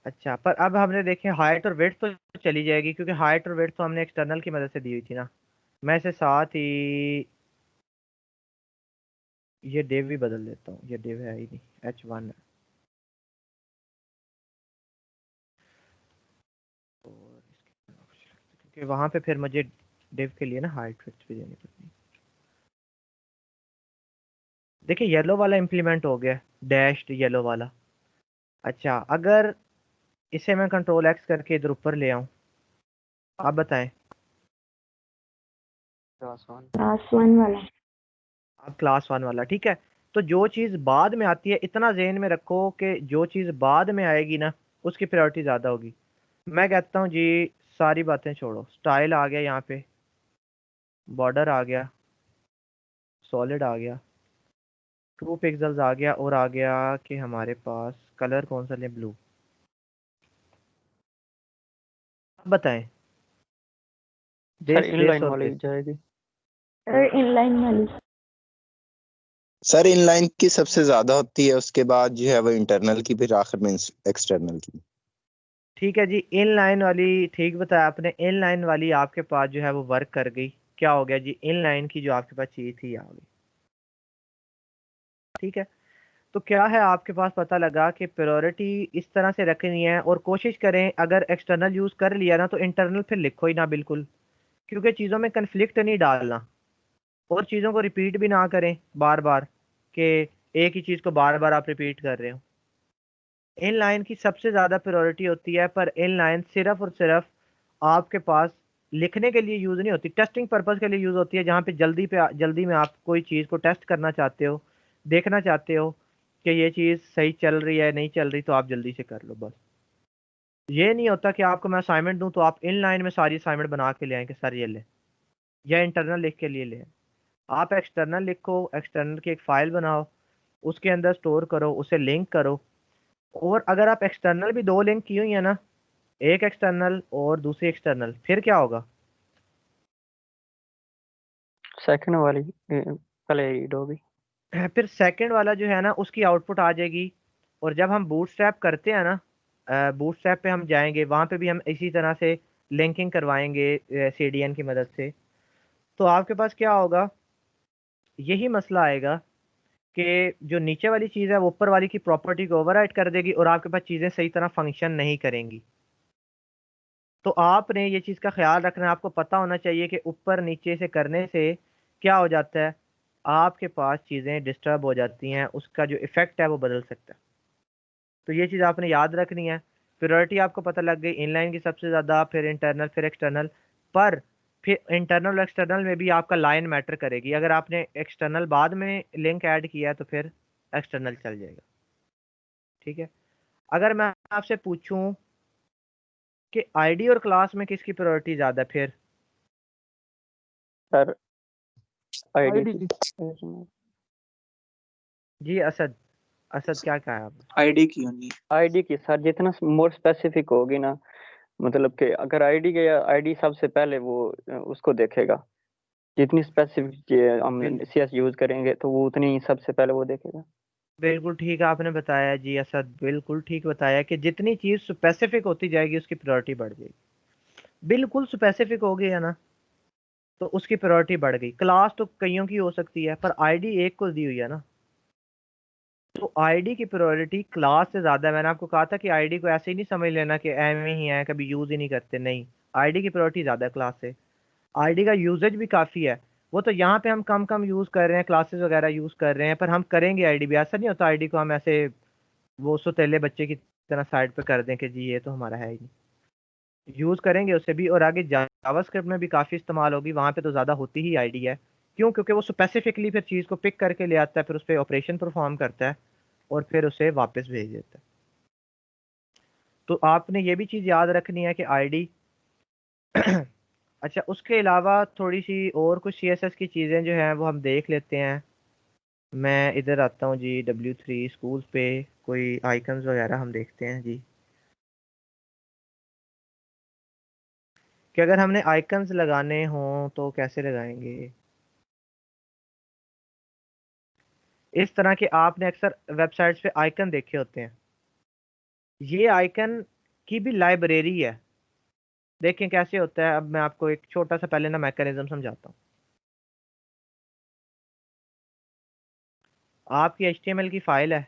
अच्छा, पर अब हमने देखे हाइट और वेट तो चली जाएगी, क्योंकि हाइट और वेट तो हमने एक्सटर्नल की मदद से दी हुई थी ना। मैं इसे साथ ही ये डिव भी बदल देता हूँ, ये डिव है ही नहीं, H1 है। और क्योंकि वहां पे फिर मुझे डिव के लिए ना हाइट वेट भी देनी पड़ती है। देखिए येलो वाला इम्प्लीमेंट हो गया, डैश्ड येलो वाला। अच्छा, अगर इसे मैं कंट्रोल एक्स करके इधर ऊपर ले आऊं, आप बताएं। क्लास 1 वाला। आप क्लास 1 वाला, ठीक है। तो जो चीज़ बाद में आती है, इतना ज़हन में रखो कि जो चीज़ बाद में आएगी ना उसकी प्रायोरिटी ज़्यादा होगी। मैं कहता हूँ जी सारी बातें छोड़ो, स्टाइल आ गया, यहाँ पे बॉर्डर आ गया, सॉलिड आ गया, 2 पिक्सल्स आ गया, और आ गया कि हमारे पास कलर कौन सा लें, ब्लू। अब बताएं सर बेस बेस इनलाइन और वाली बेस। जाएगी। सर इनलाइन वाली। सर इनलाइन की सबसे ज्यादा होती है, उसके बाद जो है वो इंटरनल की, फिर आखिर में एक्सटर्नल की। ठीक है जी, इन लाइन वाली ठीक बताया आपने। इन लाइन वाली आपके पास जो है वो वर्क कर गई। क्या हो गया जी, इन लाइन की जो आपके पास चीज थी आ गई, ठीक है। तो क्या है, आपके पास पता लगा कि प्रायोरिटी इस तरह से रखनी है, और कोशिश करें अगर एक्सटर्नल यूज कर लिया ना तो इंटरनल फिर लिखो ही ना बिल्कुल, क्योंकि चीज़ों में कन्फ्लिक्ट नहीं डालना, और चीज़ों को रिपीट भी ना करें बार बार, कि एक ही चीज़ को बार बार आप रिपीट कर रहे हो। इन लाइन की सबसे ज़्यादा प्रायोरिटी होती है, पर इन लाइन सिर्फ और सिर्फ आपके पास लिखने के लिए यूज़ नहीं होती, टेस्टिंग पर्पज़ के लिए यूज़ होती है, जहाँ पे जल्दी में आप कोई चीज़ को टेस्ट करना चाहते हो, देखना चाहते हो कि ये चीज़ सही चल रही है नहीं चल रही, तो आप जल्दी से कर लो बस। ये नहीं होता कि आपको मैं असाइनमेंट दूं तो आप इन लाइन में सारी असाइनमेंट बना के ले आए कि सर ये ले, या इंटरनल लिख के लिए ले। आप एक्सटर्नल लिखो, एक्सटर्नल की एक फाइल बनाओ, उसके अंदर स्टोर करो, उसे लिंक करो। और अगर आप एक्सटर्नल भी 2 लिंक की हुई है ना, एक एक्सटर्नल और दूसरी एक्सटर्नल, फिर क्या होगा? सेकंड वाली पहले रीड होगी। फिर सेकंड वाला जो है ना, उसकी आउटपुट आ जाएगी। और जब हम बूटस्ट्रैप करते हैं ना, बूटस्ट्रैप पे हम जाएंगे, वहां पे भी हम इसी तरह से लिंकिंग करवाएंगे CDN की मदद से। तो आपके पास क्या होगा, यही मसला आएगा कि जो नीचे वाली चीज़ है वो ऊपर वाली की प्रॉपर्टी को ओवरराइट कर देगी और आपके पास चीज़ें सही तरह फंक्शन नहीं करेंगी। तो आपने ये चीज़ का ख्याल रखना है, आपको पता होना चाहिए कि ऊपर नीचे से करने से क्या हो जाता है, आपके पास चीज़ें डिस्टर्ब हो जाती हैं, उसका जो इफ़ेक्ट है वो बदल सकता है। तो ये चीज़ आपने याद रखनी है। प्रायोरिटी आपको पता लग गई, इनलाइन की सबसे ज़्यादा, फिर इंटरनल, फिर एक्सटर्नल। पर फिर इंटरनल और एक्सटर्नल में भी आपका लाइन मैटर करेगी। अगर आपने एक्सटर्नल बाद में लिंक ऐड किया है तो फिर एक्सटर्नल चल जाएगा। ठीक है। अगर मैं आपसे पूछूं कि आईडी और क्लास में किसकी प्रायोरिटी ज़्यादा है, फिर सर आईडी आईडी की। की। जी असद, असद क्या कहा है आपने? आईडी की होनी है। आईडी की सर, जितना मोर स्पेसिफिक होगी ना, मतलब कि अगर आईडी के आईडी सबसे पहले वो उसको देखेगा। जितनी स्पेसिफिक हम बिल, CS यूज करेंगे तो वो उतनी सबसे पहले वो देखेगा। बिल्कुल ठीक आपने बताया जी असद, बिल्कुल ठीक बताया कि जितनी चीज़ स्पेसिफिक होती जाएगी उसकी प्रायोरिटी बढ़ जाएगी। बिल्कुल स्पेसिफिक हो गया ना तो उसकी प्रायोरिटी बढ़ गई। क्लास तो कईयों की हो सकती है पर आईडी एक को दी हुई है ना, तो आईडी की प्रायोरिटी क्लास से ज़्यादा है। मैंने आपको कहा था कि आईडी को ऐसे ही नहीं समझ लेना कि एम ही है, कभी यूज़ ही नहीं करते, नहीं। आईडी की प्रायोरिटी ज़्यादा है क्लास से। आईडी का यूजेज भी काफ़ी है। वो तो यहाँ पे हम कम कम यूज़ कर रहे हैं, क्लासेस वगैरह यूज़ कर रहे हैं, पर हम करेंगे आईडी भी। ऐसा नहीं होता आईडी को हम ऐसे वो सौतेले बच्चे की तरह साइड पे कर दें कि जी ये तो हमारा है ही नहीं। यूज़ करेंगे उसे भी। और आगे जावास्क्रिप्ट में भी काफ़ी इस्तेमाल होगी, वहाँ पे तो ज़्यादा होती ही आईडी है। क्यों? क्योंकि वो स्पेसिफिकली फिर चीज़ को पिक करके ले आता है, फिर उस पर ऑपरेशन परफॉर्म करता है और फिर उसे वापस भेज देता है। तो आपने ये भी चीज़ याद रखनी है कि आईडी अच्छा, उसके अलावा थोड़ी सी और कुछ CSS की चीज़ें जो हैं वो हम देख लेते हैं। मैं इधर आता हूँ जी, W3 स्कूल पे कोई आइकन्स वगैरह हम देखते हैं जी, कि अगर हमने आइकन्स लगाने हों तो कैसे लगाएंगे। इस तरह के आपने अक्सर वेबसाइट्स पे आइकन देखे होते हैं। ये आइकन की भी लाइब्रेरी है। देखें कैसे होता है। अब मैं आपको एक छोटा सा पहले ना मैकेनिज्म समझाता हूँ। आपकी HTML की फाइल है,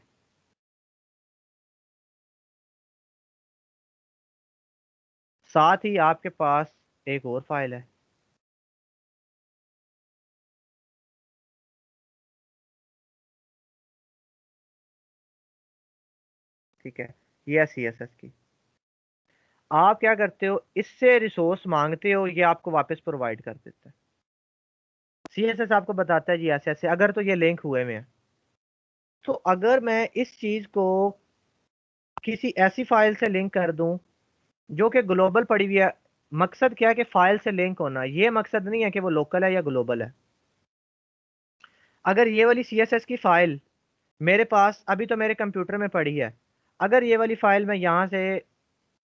साथ ही आपके पास एक और फाइल है, ठीक है, ये है CSS की। आप क्या करते हो, इससे रिसोर्स मांगते हो, ये आपको वापस प्रोवाइड कर देता है। CSS आपको बताता है जी ऐसे ऐसे, अगर तो ये लिंक हुए में है। तो अगर मैं इस चीज को किसी ऐसी फाइल से लिंक कर दूं जो कि ग्लोबल पड़ी हुई है, मकसद क्या है कि फाइल से लिंक होना, ये मकसद नहीं है कि वो लोकल है या ग्लोबल है। अगर ये वाली CSS की फाइल मेरे पास अभी तो मेरे कंप्यूटर में पड़ी है, अगर ये वाली फाइल मैं यहाँ से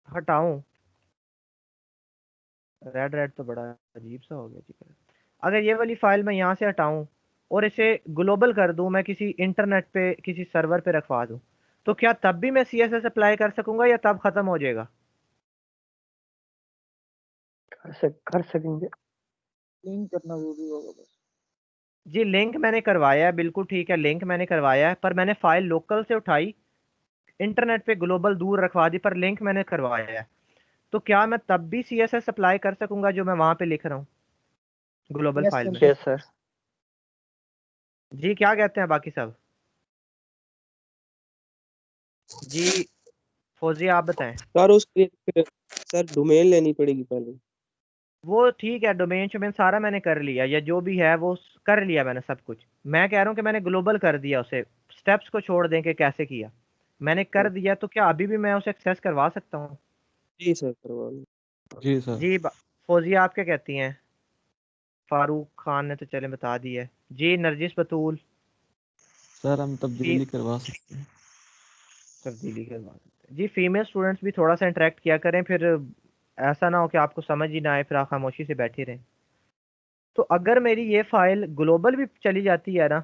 हटाऊं, रेड रेड तो बड़ा अजीब सा हो गया जी। अगर ये वाली फाइल मैं यहाँ से हटाऊं और इसे ग्लोबल कर दूं, मैं किसी इंटरनेट पे किसी सर्वर पे रखवा दूं, तो क्या तब भी मैं CSS अप्लाई कर सकूंगा या तब खत्म हो जाएगा? कर सकेंगे। लिंक करना जरूरी होगा बस। जी लिंक मैंने करवाया है, बिल्कुल ठीक है, लिंक मैंने करवाया है, पर मैंने फाइल लोकल से उठाई, इंटरनेट पे ग्लोबल दूर रखवा दी, पर लिंक मैंने करवाया है। तो क्या मैं तब भी CSS अप्लाई कर सकूंगा जो मैं वहां पे लिख रहा हूँ ग्लोबल यस फाइल सर, में? Yes sir. जी क्या कहते हैं बाकी सब? जी फौजी आप बताएं। सर उसके लिए फिर सर डोमेन लेनी पड़ेगी पहले। वो ठीक है, डोमेन शोमेन सारा मैंने कर लिया, या जो भी है वो कर लिया मैंने सब कुछ। मैं कह रहा हूँ कि मैंने ग्लोबल कर दिया उसे, स्टेप्स को छोड़ दें कि कैसे किया, मैंने कर दिया, तो क्या अभी भी मैं उसे एक्सेस करवा सकता हूँ? जी सर करवा लो। जी सर। जी फौजिया आप क्या कहती हैं? फारूक खान ने तो चले बता दी है। जी नरजिस बतूल? सर हम तब्दीली करवा सकते हैं। तब्दीली करवा सकते हैं जी। फीमेल स्टूडेंट्स भी थोड़ा सा इंटरेक्ट किया करें, फिर ऐसा ना हो कि आपको समझ ही ना आए फिर आप खामोशी से बैठे रहें। तो अगर मेरी ये फाइल ग्लोबल भी चली जाती है ना,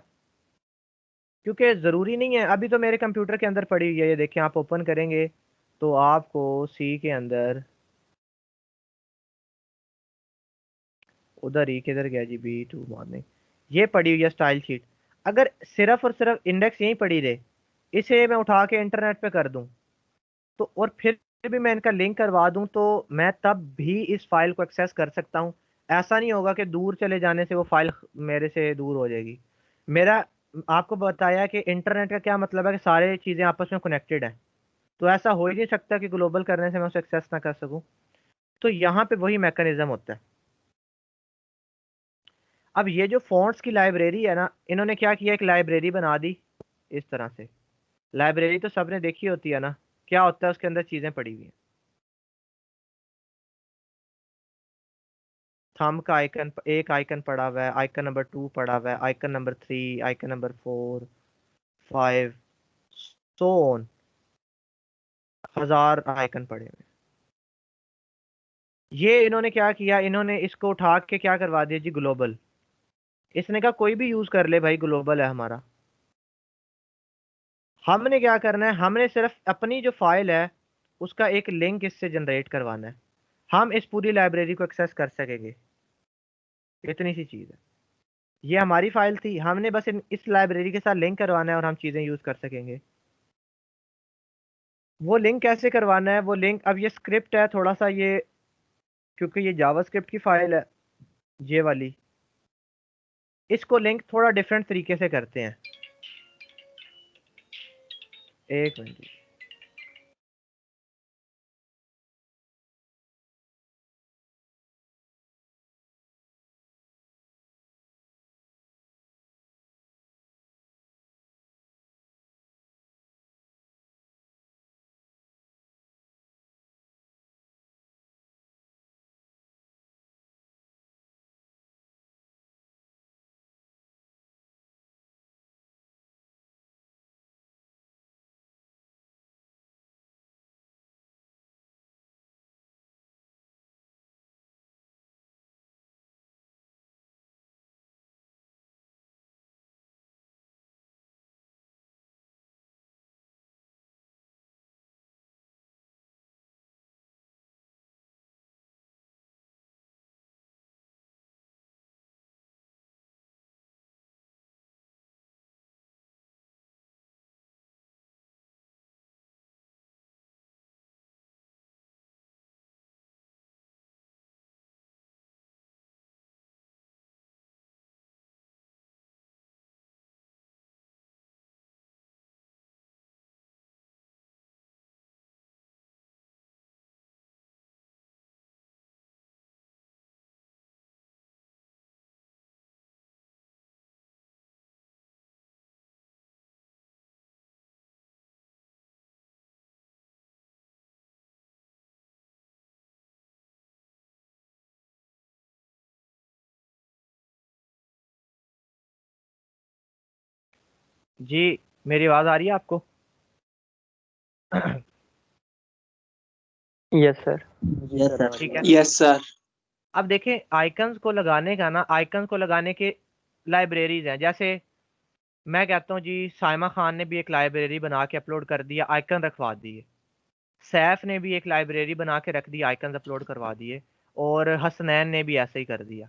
क्योंकि ज़रूरी नहीं है, अभी तो मेरे कंप्यूटर के अंदर पड़ी हुई है, ये देखें आप ओपन करेंगे तो आपको सी के अंदर, उधर ही किधर गया जी, B2 मॉर्निंग, ये पड़ी हुई है स्टाइल शीट। अगर सिर्फ और सिर्फ इंडेक्स यहीं पड़ी रहे, इसे मैं उठा के इंटरनेट पे कर दूं तो, और फिर भी मैं इनका लिंक करवा दूं, तो मैं तब भी इस फाइल को एक्सेस कर सकता हूं। ऐसा नहीं होगा कि दूर चले जाने से वो फाइल मेरे से दूर हो जाएगी। मेरा आपको बताया कि इंटरनेट का क्या मतलब है कि सारे चीज़ें आपस में कनेक्टेड है, तो ऐसा हो ही नहीं सकता कि ग्लोबल करने से मैं उसे एक्सेस ना कर सकूं। तो यहाँ पे वही मैकेनिज्म होता है। अब ये जो फॉन्ट्स की लाइब्रेरी है ना, इन्होंने क्या किया, एक लाइब्रेरी बना दी इस तरह से। लाइब्रेरी तो सबने देखी होती है ना, क्या होता है उसके अंदर चीज़ें पड़ी हुई हैं। थंब का आइकन, एक आइकन पड़ा हुआ है, आइकन नंबर 2 पड़ा हुआ है, icon number 3, icon number 4, 5, so on, 1000 icon पड़े हुए हैं। ये इन्होंने क्या किया, इन्होंने इसको उठा के क्या करवा दिया जी, ग्लोबल। इसने कहा कोई भी यूज कर ले भाई, ग्लोबल है हमारा। हमने क्या करना है, हमने सिर्फ अपनी जो फाइल है उसका एक लिंक इससे जनरेट करवाना है, हम इस पूरी लाइब्रेरी को एक्सेस कर सकेंगे। इतनी सी चीज़ है। ये हमारी फाइल थी, हमने बस इस लाइब्रेरी के साथ लिंक करवाना है और हम चीज़ें यूज़ कर सकेंगे। वो लिंक कैसे करवाना है, वो लिंक, अब ये स्क्रिप्ट है थोड़ा सा ये, क्योंकि ये जावास्क्रिप्ट की फाइल है ये वाली, इसको लिंक थोड़ा डिफरेंट तरीके से करते हैं। एक मिनट। जी मेरी आवाज़ आ रही है आपको? Yes sir. Yes sir. ठीक है। Yes sir. अब देखें, आइकन्स को लगाने का ना, आइकन्स को लगाने के लाइब्रेरीज हैं। जैसे मैं कहता हूँ जी, साइमा खान ने भी एक लाइब्रेरी बना के अपलोड कर दिया, आइकन रखवा दिए। सैफ ने भी एक लाइब्रेरी बना के रख दी, आइकन अपलोड करवा दिए। और हसनैन ने भी ऐसे ही कर दिया।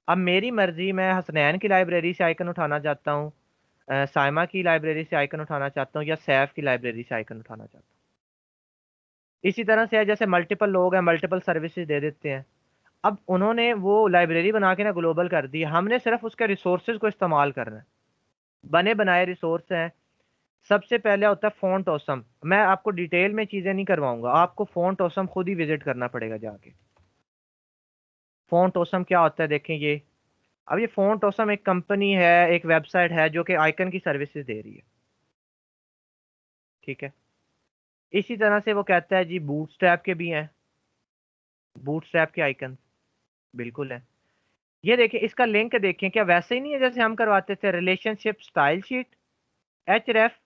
अब मेरी मर्जी, मैं हसनैन की लाइब्रेरी से आइकन उठाना चाहता हूँ, साइमा की लाइब्रेरी से आइकन उठाना चाहता हूँ, या सैफ की लाइब्रेरी से आइकन उठाना चाहता हूँ। इसी तरह से है, जैसे मल्टीपल लोग हैं, मल्टीपल सर्विसेज दे देते हैं। अब उन्होंने वो लाइब्रेरी बना के ना ग्लोबल कर दी, हमने सिर्फ उसके रिसोर्सेज को इस्तेमाल करना है। बने बनाए रिसोर्स हैं। सबसे पहले होता है फॉन्ट ऑसम। मैं आपको डिटेल में चीज़ें नहीं करवाऊंगा, आपको फॉन्ट ऑसम खुद ही विजिट करना पड़ेगा जाके। फ़ॉन्ट ऑसम क्या होता है देखें ये। अब ये फ़ॉन्ट ऑसम एक कंपनी है, एक वेबसाइट है जो कि आइकन की सर्विसेज दे रही है, ठीक है। इसी तरह से वो कहता है जी बूटस्ट्रैप के भी हैं, बूटस्ट्रैप के आइकन बिल्कुल है। ये देखें इसका लिंक देखें, क्या वैसे ही नहीं है जैसे हम करवाते थे रिलेशनशिप स्टाइल शीट एचरेफ,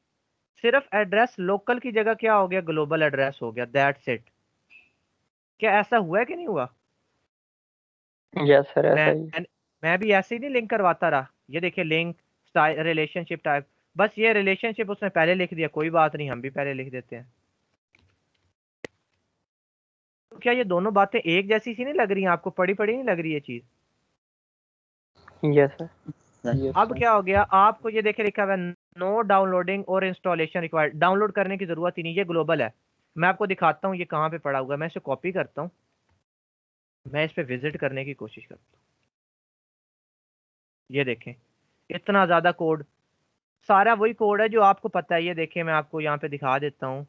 सिर्फ एड्रेस लोकल की जगह क्या हो गया ग्लोबल एड्रेस हो गया, दैट्स इट। क्या ऐसा हुआ है कि नहीं हुआ? यस सर ऐसा मैं ही। मैं भी ऐसे ही नहीं लिंक करवाता रहा। ये देखिए लिंक स्टाइल रिलेशनशिप टाइप, बस ये रिलेशनशिप उसने पहले लिख दिया, कोई बात नहीं हम भी पहले लिख देते हैं। तो क्या ये दोनों बातें एक जैसी सी नहीं लग रही हैं आपको? पढ़ी पढ़ी नहीं लग रही है चीज? Yes sir. अब क्या हो गया, आपको ये देखे लिखा हुआ है नो डाउनलोडिंग और इंस्टॉलेशन रिक्वायर्ड, डाउनलोड करने की जरूरत ही नहीं, ये ग्लोबल है। मैं आपको दिखाता हूँ ये कहाँ पे पड़ा हुआ है, मैं इसे कॉपी करता हूँ, मैं इस पे विजिट करने की कोशिश करता हूँ। ये देखें इतना ज्यादा कोड, सारा वही कोड है जो आपको पता है। ये देखें मैं आपको यहाँ पे दिखा देता हूँ,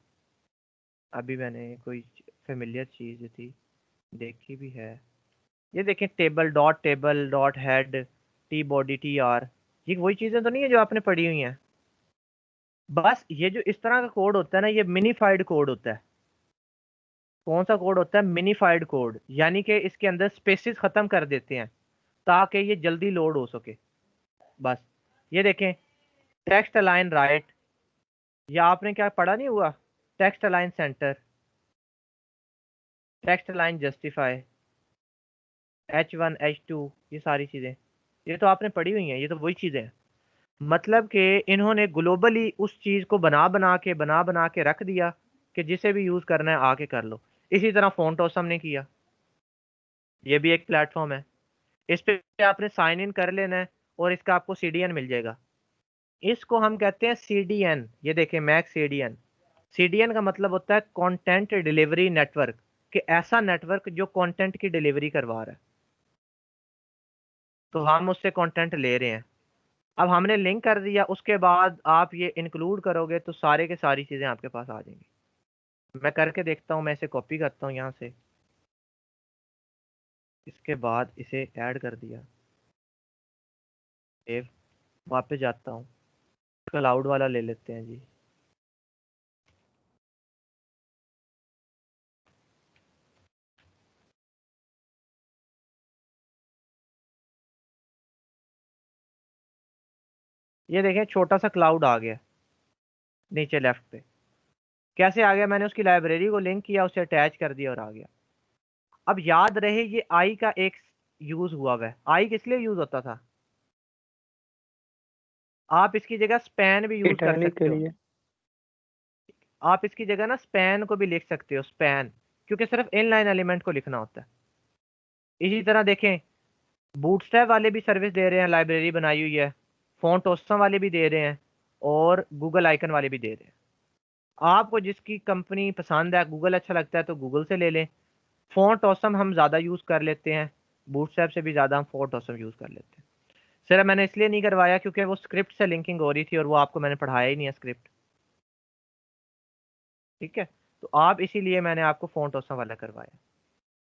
अभी मैंने कोई फेमिलियर चीज थी देखी भी है। ये देखें table dot head T body T R, ये वही चीजें तो नहीं है जो आपने पढ़ी हुई हैं। बस ये जो इस तरह का कोड होता है ना, ये मिनीफाइड कोड होता है। कौन सा कोड होता है? मिनीफाइड कोड, यानी कि इसके अंदर स्पेसिस खत्म कर देते हैं ताकि ये जल्दी लोड हो सके। बस ये देखें टेक्स्ट अलाइन राइट, या आपने क्या पढ़ा नहीं हुआ, text align centre, text align justify, H1 H2, ये सारी चीजें ये तो आपने पढ़ी हुई हैं, ये तो वही चीजें हैं। मतलब कि इन्होंने ग्लोबली उस चीज को बना बना के रख दिया कि जिसे भी यूज करना है आके कर लो। इसी तरह फ़ॉन्ट ऑसम ने किया, ये भी एक प्लेटफॉर्म है, इस पे आपने साइन इन कर लेना है और इसका आपको CDN मिल जाएगा। इसको हम कहते हैं CDN। ये देखें मैक CDN, CDN का मतलब होता है कंटेंट डिलीवरी नेटवर्क, कि ऐसा नेटवर्क जो कंटेंट की डिलीवरी करवा रहा है, तो हम उससे कंटेंट ले रहे हैं। अब हमने लिंक कर दिया, उसके बाद आप ये इंक्लूड करोगे तो सारे के सारी चीज़ें आपके पास आ जाएंगी। मैं करके देखता हूँ, मैं इसे कॉपी करता हूँ यहाँ से, इसके बाद इसे ऐड कर दिया, सेव, वापस जाता हूँ, क्लाउड वाला ले लेते हैं जी। ये देखें छोटा सा क्लाउड आ गया नीचे लेफ्ट पे। कैसे आ गया? मैंने उसकी लाइब्रेरी को लिंक किया, उसे अटैच कर दिया और आ गया। अब याद रहे ये आई का एक यूज हुआ हुआ है। आई किस लिए यूज होता था? आप इसकी जगह स्पैन भी यूज कर इटैली सकते के हो, लिए। आप इसकी जगह ना स्पैन को भी लिख सकते हो, स्पैन, क्योंकि सिर्फ इनलाइन एलिमेंट को लिखना होता है। इसी तरह देखें बूटस्ट्रैप वाले भी सर्विस दे रहे हैं, लाइब्रेरी बनाई हुई है, फ़ॉन्ट ऑसम वाले भी दे रहे हैं और गूगल आइकन वाले भी दे रहे हैं। आपको जिसकी कंपनी पसंद है, गूगल अच्छा लगता है तो गूगल से ले लें। फ़ॉन्ट ऑसम हम ज़्यादा यूज़ कर लेते हैं, बूटस्ट्रैप से भी ज़्यादा हम फ़ॉन्ट ऑसम यूज़ कर लेते हैं। सिर्फ मैंने इसलिए नहीं करवाया क्योंकि वो स्क्रिप्ट से लिंकिंग हो रही थी और वो आपको मैंने पढ़ाया ही नहीं है स्क्रिप्ट, ठीक है। तो आप इसीलिए मैंने आपको फ़ॉन्ट ऑसम वाला करवाया।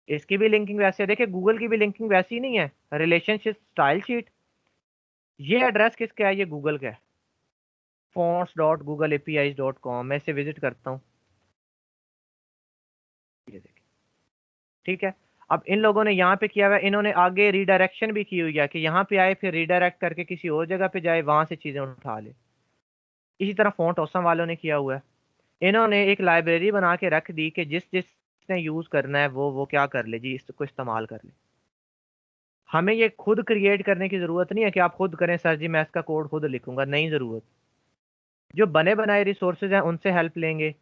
इसकी भी लिंकिंग वैसे है, देखिए गूगल की भी लिंकिंग वैसी ही नहीं है, रिलेशनशिप स्टाइल शीट, ये एड्रेस किसका है? ये गूगल का है, fonts.googleapis.com। मैं इसे विजिट करता हूँ, ये देखिए, ठीक है। अब इन लोगों ने यहाँ पे किया हुआ है, इन्होंने आगे रीडायरेक्शन भी की हुई है कि यहाँ पे आए फिर रीडायरेक्ट करके किसी और जगह पे जाए, वहां से चीजें उठा ले। इसी तरह फ़ॉन्ट ऑसम वालों ने किया हुआ है, इन्होंने एक लाइब्रेरी बना के रख दी कि जिस जिसने यूज करना है वो क्या कर ले जी, इसको इस्तेमाल कर ले। हमें ये खुद क्रिएट करने की जरूरत नहीं है कि आप खुद करें सर जी मैं इसका कोड खुद लिखूंगा, नहीं जरूरत। जो बने बनाए रिसोर्सेज हैं उनसे हेल्प लेंगे,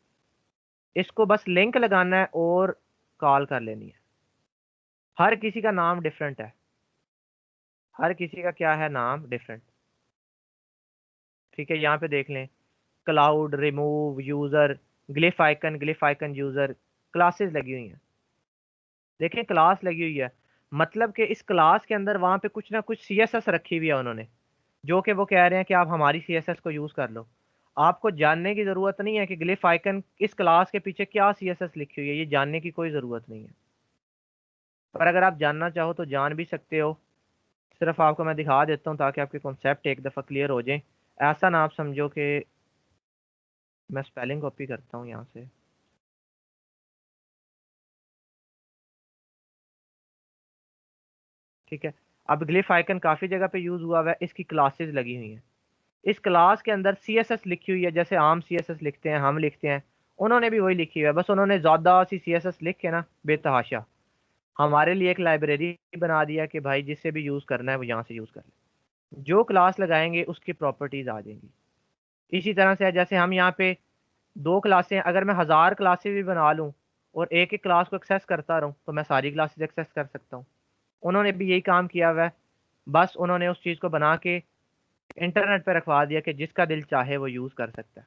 इसको बस लिंक लगाना है और कॉल कर लेनी है। हर किसी का नाम डिफरेंट है, हर किसी का क्या है नाम डिफरेंट, ठीक है। यहाँ पे देख लें cloud remove user glyph icon user, classes लगी हुई हैं, देखें क्लास लगी हुई है, मतलब कि इस क्लास के अंदर वहां पे कुछ ना कुछ CSS रखी हुई है उन्होंने, जो कि वो कह रहे हैं कि आप हमारी CSS को यूज कर लो। आपको जानने की जरूरत नहीं है कि ग्लिफ आइकन इस क्लास के पीछे क्या CSS लिखी हुई है, ये जानने की कोई जरूरत नहीं है। पर अगर आप जानना चाहो तो जान भी सकते हो। सिर्फ आपको मैं दिखा देता हूँ ताकि आपके कॉन्सेप्ट एक दफ़ा क्लियर हो जाए। ऐसा ना आप समझो कि मैं स्पेलिंग कॉपी करता हूँ यहाँ से। ठीक है, अब ग्लिफ आइकन काफ़ी जगह पे यूज़ हुआ हुआ है, इसकी क्लासेस लगी हुई हैं। इस क्लास के अंदर CSS लिखी हुई है, जैसे आम CSS लिखते हैं, हम लिखते हैं, उन्होंने भी वही लिखी हुई है। बस उन्होंने ज़्यादा सी CSS लिख के ना बेतहाशा हमारे लिए एक लाइब्रेरी बना दिया कि भाई जिससे भी यूज़ करना है वो यहाँ से यूज़ कर ले। जो क्लास लगाएंगे उसकी प्रॉपर्टीज़ आ जाएंगी। इसी तरह से है, जैसे हम यहाँ पे 2 क्लासें, अगर मैं 1000 क्लासें भी बना लूँ और एक एक क्लास को एक्सेस करता रहूँ तो मैं सारी क्लासेस एक्सेस कर सकता हूँ। उन्होंने भी यही काम किया हुआ है। बस उन्होंने उस चीज़ को बना के इंटरनेट पे रखवा दिया कि जिसका दिल चाहे वो यूज़ कर सकता है।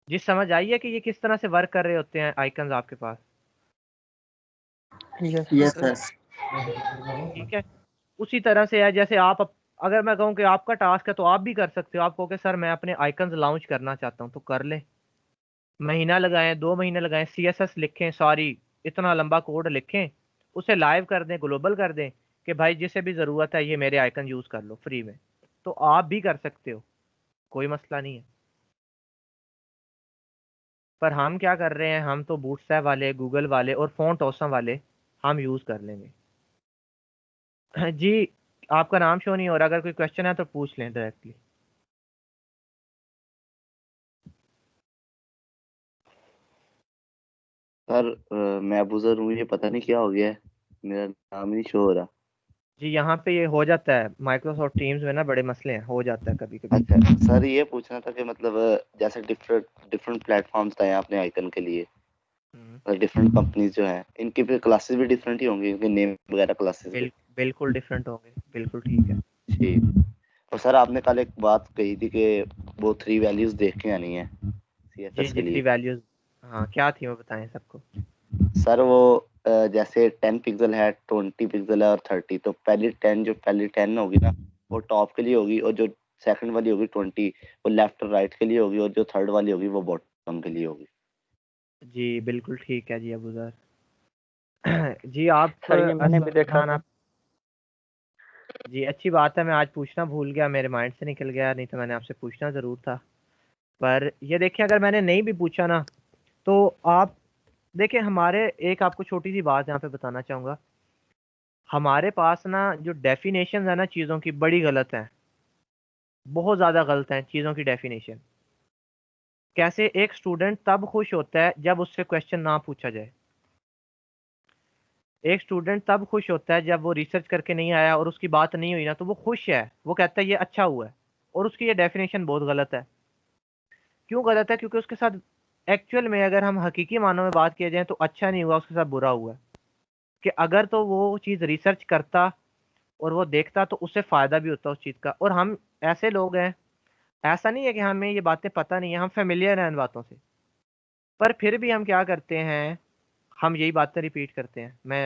जिस समझ आई है कि ये किस तरह से वर्क कर रहे होते हैं आइकन्स आपके पास? Yes sir. ठीक है, उसी तरह से है, जैसे आप अगर मैं कहूँ कि आपका टास्क है तो आप भी कर सकते हो। आप कहो कि सर मैं अपने आइकन्स लॉन्च करना चाहता हूँ, तो कर ले। महीना लगाएं, 2 महीने लगाएं, CSS लिखें, सॉरी इतना लंबा कोड लिखें, उसे लाइव कर दें, ग्लोबल कर दें कि भाई जिसे भी ज़रूरत है ये मेरे आइकन यूज़ कर लो फ्री में, तो आप भी कर सकते हो, कोई मसला नहीं है। पर हम क्या कर रहे हैं, हम तो बूटस्ट्रैप वाले, गूगल वाले और फ़ॉन्ट ऑसम वाले हम यूज़ कर लेंगे। जी, आपका नाम शो नहीं हो रहा, अगर कोई क्वेश्चन है तो पूछ लें डायरेक्टली। सर मैं अबूजर हूँ, ये पता नहीं क्या हो गया है, मेरा नाम नहीं शो हो रहा। जी, यहाँ पे ये हो जाता है, माइक्रोसॉफ्ट टीम्स में ना बड़े मसले हैं, हो जाता है कभी कभी। अच्छा सर, ये पूछना था कि मतलब जैसे डिफरेंट डिफरेंट प्लेटफॉर्म्स हैं अपने आइकन के लिए, डिफरेंट कंपनीज जो हैं इनकी भी क्लासेस भी डिफरेंट ही होंगी, इनके नेम वगैरह क्लासेस के। बिल्कुल डिफरेंट होंगे, बिल्कुल ठीक है। ठीक। और सर आपने कल एक बात कही थी कि वो 3 वैल्यूज देख के आनी है जी CSS के जी, 3 लिए। वैल्यूज, हाँ क्या थी वो बताएं सबको। सर वो जैसे 10 पिक्सल है, 20 पिक्सल है और 30, तो पहली 10 होगी ना वो टॉप के लिए होगी, और जो सेकंड वाली होगी 20 वो लेफ्ट और राइट के लिए होगी, और जो थर्ड वाली होगी वो बॉटम के लिए होगी। जी बिल्कुल ठीक है जी अबूजर। जी आप सर ये मैंने भी देखा था। जी अच्छी बात है, मैं आज पूछना भूल गया, मेरे माइंड से निकल गया, नहीं तो मैंने आपसे पूछना ज़रूर था। पर ये देखिए, अगर मैंने नहीं भी पूछा ना तो आप देखिए, हमारे एक आपको छोटी सी बात यहाँ पे बताना चाहूँगा। हमारे पास ना जो डेफिनेशन है ना चीज़ों की, बड़ी गलत है, बहुत ज़्यादा गलत है चीज़ों की डेफिनेशन। कैसे एक स्टूडेंट तब खुश होता है जब उससे क्वेश्चन ना पूछा जाए। एक स्टूडेंट तब खुश होता है जब वो रिसर्च करके नहीं आया और उसकी बात नहीं हुई ना तो वो खुश है, वो कहता है ये अच्छा हुआ है। और उसकी ये डेफिनेशन बहुत गलत है। क्यों गलत है? क्योंकि उसके साथ एक्चुअल में, अगर हम हकीकी मानों में बात किया जाए, तो अच्छा नहीं हुआ, उसके साथ बुरा हुआ है। कि अगर तो वो चीज़ रिसर्च करता और वो देखता तो उससे फ़ायदा भी होता उस चीज़ का। और हम ऐसे लोग हैं, ऐसा नहीं है कि हमें ये बातें पता नहीं है, हम फेमिलियर हैं इन बातों से, पर फिर भी हम क्या करते हैं, हम यही बातें रिपीट करते हैं। मैं